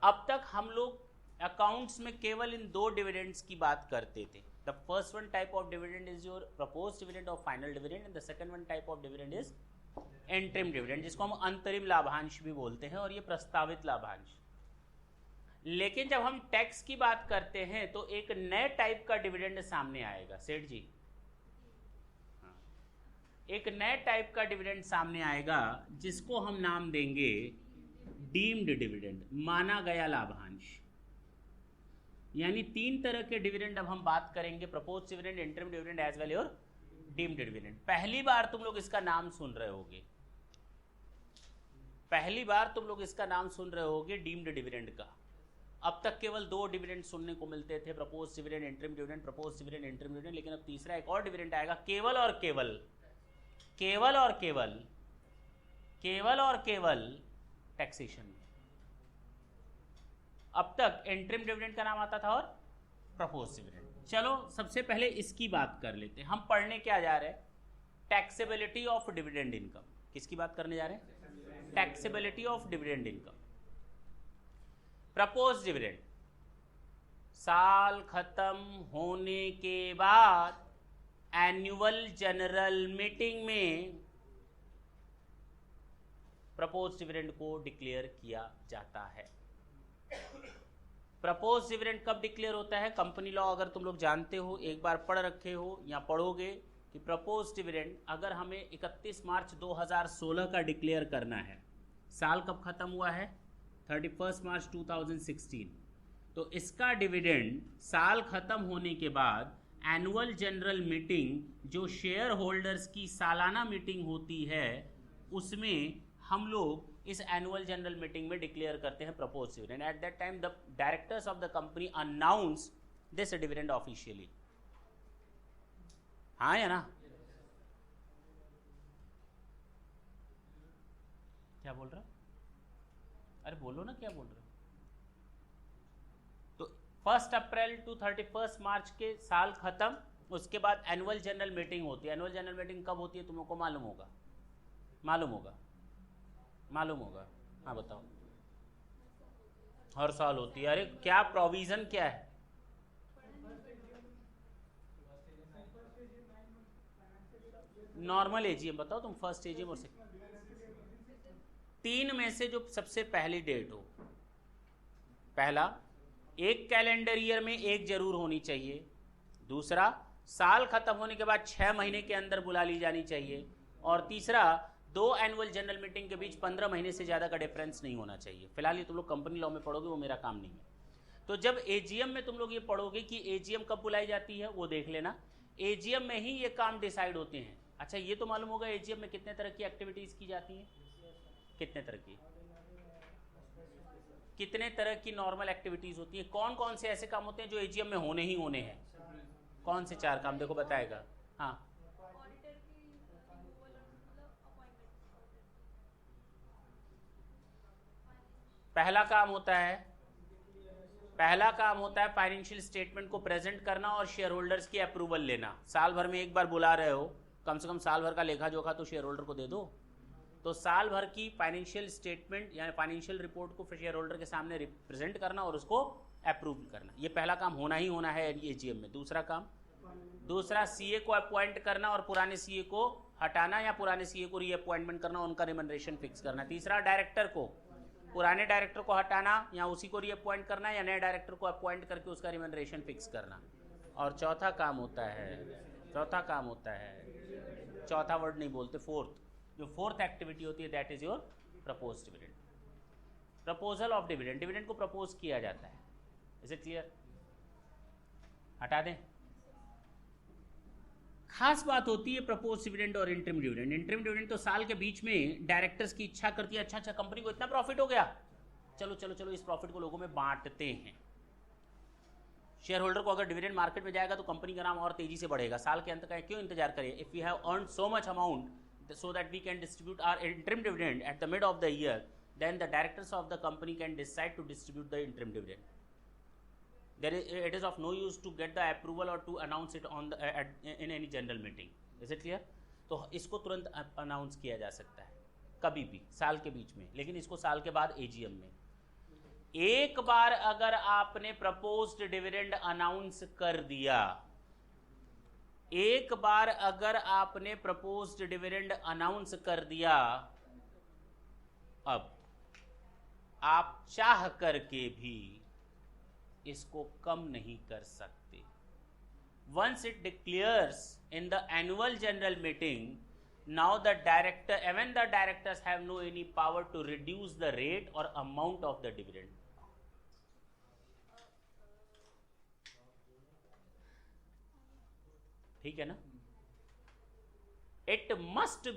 अब तक हम लोग अकाउंट्स में केवल इन दो डिविडेंड्स की बात करते थे। The first one type of dividend is your proposed dividend और final dividend, and the second one type of dividend is interim dividend, जिसको हम अंतरिम लाभांश भी बोलते हैं, और ये प्रस्तावित लाभांश। लेकिन जब हम टैक्स की बात करते हैं तो एक नए टाइप का डिविडेंड सामने आएगा। सेठ जी, एक नए टाइप का डिविडेंड सामने आएगा जिसको हम नाम देंगे डीम्ड डिविडेंड, माना गया लाभांश। यानी तीन तरह के डिविडेंड अब हम बात करेंगे, proposed dividend, interim dividend as well और डीम्ड डिविडेंड। पहली बार तुम लोग इसका नाम सुन रहे होगे, डीम्ड डिविडेंड का। अब तक केवल 2 डिविडेंड सुनने को मिलते थे, propose dividend, interim dividend, propose dividend, interim dividend, लेकिन अब तीसरा एक और डिविडेंड आएगा, केवल और केवल, केवल और केवल, केवल और केवल टैक्सेशन। अब तक इंटरिम डिविडेंड का नाम आता था और प्रपोज डिविडेंड। चलो सबसे पहले इसकी बात कर लेते हैं। हम पढ़ने क्या जा रहे हैं? Taxability of dividend income. किसकी बात करने जा रहे हैं? Taxability of dividend income. Propose dividend साल खत्म होने के बाद एनुअल जनरल मीटिंग में प्रपोज डिविडेंड को डिक्लेयर किया जाता है। प्रपोज डिविडेंड कब डिक्लेयर होता है? कंपनी लॉ अगर तुम लोग जानते हो, एक बार पढ़ रखे हो या पढ़ोगे कि प्रपोज डिविडेंड अगर हमें 31 मार्च 2016 का डिक्लेयर करना है, साल कब खत्म हुआ है? 31 मार्च 2016। तो इसका डिविडेंड साल खत्म होने के बाद एनुअल जनरल मीटिंग, जो शेयर होल्डर्स की सालाना मीटिंग होती है, उसमें हम लोग इस एनुअल जनरल मीटिंग में डिक्लेयर करते हैं propose dividend. At that time the directors of the company announce this dividend officially. हाँ या ना? क्या बोल रहा? अरे बोलो ना, क्या बोल रहे हो? तो 1 अप्रैल टू 31 मार्च के साल खत्म, उसके बाद एनुअल जनरल मीटिंग होती है। एनुअल जनरल मीटिंग कब होती है तुम लोग को मालूम होगा? मालूम होगा? मालूम होगा? हाँ बताओ। हर साल होती है। अरे क्या प्रोविजन क्या है? नॉर्मल एजीएम बताओ तुम, फर्स्ट एजीएम और सेकंड। 3 में से जो सबसे पहली डेट हो, पहला एक कैलेंडर ईयर में एक जरूर होनी चाहिए, दूसरा साल खत्म होने के बाद 6 महीने के अंदर बुला ली जानी चाहिए, और तीसरा 2 एनुअल जनरल मीटिंग के बीच 15 महीने से ज़्यादा का डिफरेंस नहीं होना चाहिए। फिलहाल ये तुम लोग कंपनी लॉ में पढ़ोगे, वो मेरा काम नहीं है। तो जब एजीएम में तुम लोग ये पढ़ोगे कि एजीएम कब बुलाई जाती है, वो देख लेना। एजीएम में ही ये काम डिसाइड होते हैं। अच्छा ये तो मालूम होगा एजीएम में कितने तरह की एक्टिविटीज़ की जाती हैं? कितने तरह की? कितने तरह की नॉर्मल एक्टिविटीज़ होती है? कौन कौन से ऐसे काम होते हैं जो एजीएम में होने ही होने हैं? कौन से 4 काम? देखो बताएगा। हाँ, पहला काम होता है फाइनेंशियल स्टेटमेंट को प्रेजेंट करना और शेयर होल्डर्स की अप्रूवल लेना। साल भर में एक बार बुला रहे हो, कम से कम साल भर का लेखा जोखा तो शेयर होल्डर को दे दो। तो साल भर की फाइनेंशियल स्टेटमेंट या फाइनेंशियल रिपोर्ट को शेयर होल्डर के सामने रिप्रेजेंट करना और उसको अप्रूव करना, ये पहला काम होना ही होना है एजीएम में। दूसरा सीए को अपॉइंट करना और पुराने सीए को हटाना या पुराने सीए को रीअपॉइंटमेंट करना, उनका रिमनरेशन फिक्स करना। तीसरा डायरेक्टर को, पुराने डायरेक्टर को हटाना या उसी को रीअपॉइंट करना या नए डायरेक्टर को अपॉइंट करके उसका रिमनरेशन फिक्स करना। और चौथा काम होता है, चौथा वर्ड नहीं बोलते, फोर्थ एक्टिविटी होती है, that is your propose dividend. Proposal of dividend, dividend को प्रपोज किया जाता है। Is it clear? हटा दें। खास बात होती है प्रपोज डिविडेंड और इंटरिम डिविडेंड। इंटरिम डिविडेंड तो साल के बीच में डायरेक्टर्स की इच्छा करती है, अच्छा कंपनी को इतना प्रॉफिट हो गया, चलो इस प्रॉफिट को लोगों में बांटते हैं। शेयर होल्डर को अगर डिविडेंड मार्केट में जाएगा तो कंपनी का नाम और तेजी से बढ़ेगा। साल के अंत का क्यों इंतजार करिए? If we have earned so much amount so that we can distribute our interim dividend at the mid of the year, then the directors of the company can decide to distribute the interim dividend. It is of no use to get the approval or to announce it on the in any general meeting. Is it clear? तो इसको तुरंत अनाउंस किया जा सकता है कभी भी साल के बीच में, लेकिन इसको साल के बाद एजीएम में। एक बार अगर आपने प्रपोज्ड डिविडेंड अनाउंस कर दिया, अब आप चाह करके भी इसको कम नहीं कर सकते। Once it declares in the annual general meeting, now even the directors have no any power to reduce the rate or amount of the dividend. ठीक है ना? It must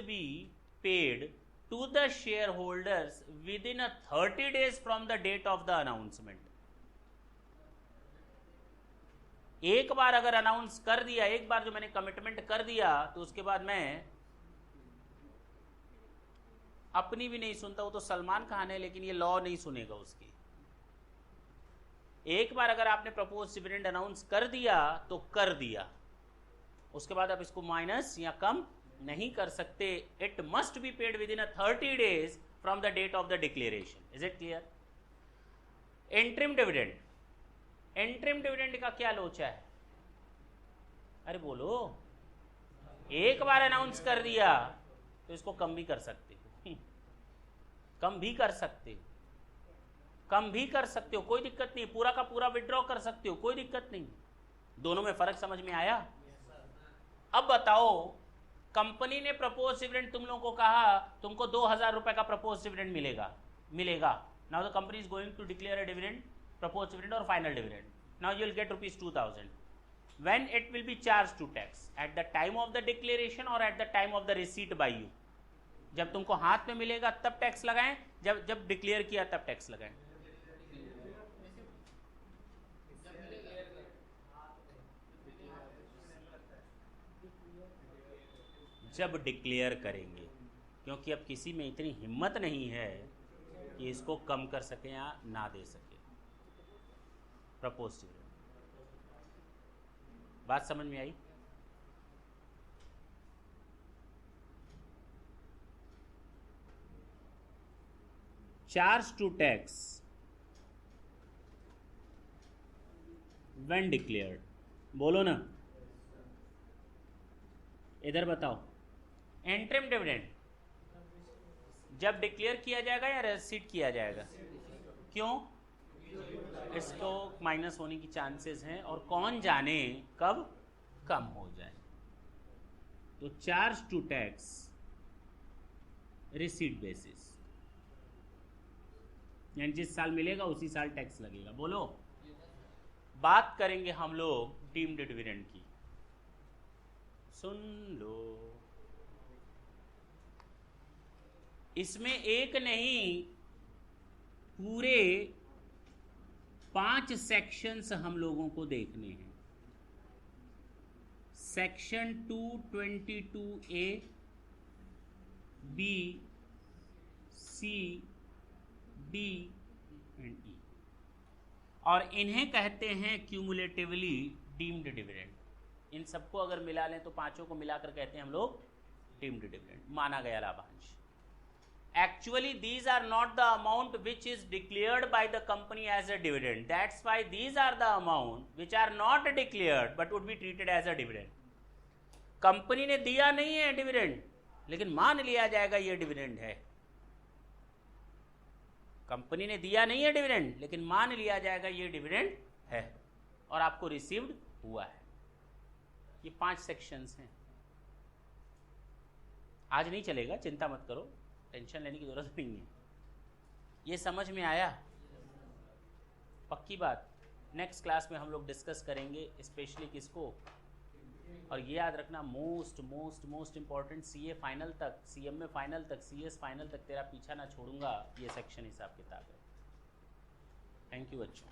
be paid to the share holders with in 30 days from the date of the announcement. एक बार अगर अनाउंस कर दिया, एक बार जो मैंने कमिटमेंट कर दिया, तो उसके बाद मैं अपनी भी नहीं सुनता। वो तो सलमान खान है, लेकिन ये लॉ नहीं सुनेगा उसकी। एक बार अगर आपने प्रपोज डिविडेंड अनाउंस कर दिया तो कर दिया, उसके बाद आप इसको माइनस या कम नहीं कर सकते। It must be paid with in 30 days from the date of the declaration. Is it clear? Interim dividend, interim dividend का क्या लोचा है? अरे बोलो। एक बार अनाउंस कर दिया तो इसको कम भी कर सकते हो, कम भी कर सकते हो, कम भी कर सकते हो, कोई दिक्कत नहीं। पूरा का पूरा विड्रॉ कर सकते हो, कोई दिक्कत नहीं। दोनों में फर्क समझ में आया? अब बताओ, कंपनी ने प्रपोज डिविडेंड तुम लोगों को कहा तुमको 2000 रुपए का प्रपोज डिविडेंड मिलेगा। Now the company is going to declare a dividend, propose dividend और final dividend. Now you will get ₹2000 when it will be charged to tax at the time of the declaration or at the time of the receipt by you। जब तुमको हाथ में मिलेगा तब टैक्स लगाएं, जब डिक्लेयर किया तब टैक्स लगाएं। जब डिक्लेयर करेंगे, क्योंकि अब किसी में इतनी हिम्मत नहीं है कि इसको कम कर सके या ना दे सके प्रपोज डिविडेंड। बात समझ में आई? Charge to tax when declared, बोलो ना, इधर बताओ। इंटरिम डिविडेंड जब डिक्लेयर किया जाएगा या रिसीट किया जाएगा? क्यों? इसको माइनस होने की चांसेस हैं, और कौन जाने कब कम हो जाए। तो charge to tax receipt basis, यानी जिस साल मिलेगा उसी साल टैक्स लगेगा। बोलो। बात करेंगे हम लोग डीम्ड डिविडेंड की, सुन लो। इसमें एक नहीं, पूरे 5 सेक्शंस हम लोगों को देखने हैं। Section 222A, B, C, D and E, और इन्हें कहते हैं क्यूमुलेटिवली डीम्ड डिविडेंड। इन सबको अगर मिला लें तो पांचों को मिलाकर कहते हैं हम लोग डीम्ड डिविडेंड, माना गया लाभांश। Actually, these are not the amount which is declared by the company as a dividend. That's why these are the amount which are not declared but would be treated as a dividend. Company ने दिया नहीं है डिविडेंड, लेकिन मान लिया जाएगा ये डिविडेंड है। कंपनी ने दिया नहीं है डिविडेंड, लेकिन मान लिया जाएगा ये डिविडेंड है और आपको रिसीव्ड हुआ है। ये 5 सेक्शंस हैं। आज नहीं चलेगा, चिंता मत करो, टेंशन लेने की जरूरत नहीं है। ये समझ में आया? पक्की बात। नेक्स्ट क्लास में हम लोग डिस्कस करेंगे स्पेशली किसको, और ये याद रखना, मोस्ट इंपॉर्टेंट सीए फाइनल तक, सीएमए फाइनल तक, सीएस फाइनल तक तेरा पीछा ना छोड़ूंगा, ये सेक्शन हिसाब किताब है। थैंक यू बच्चों।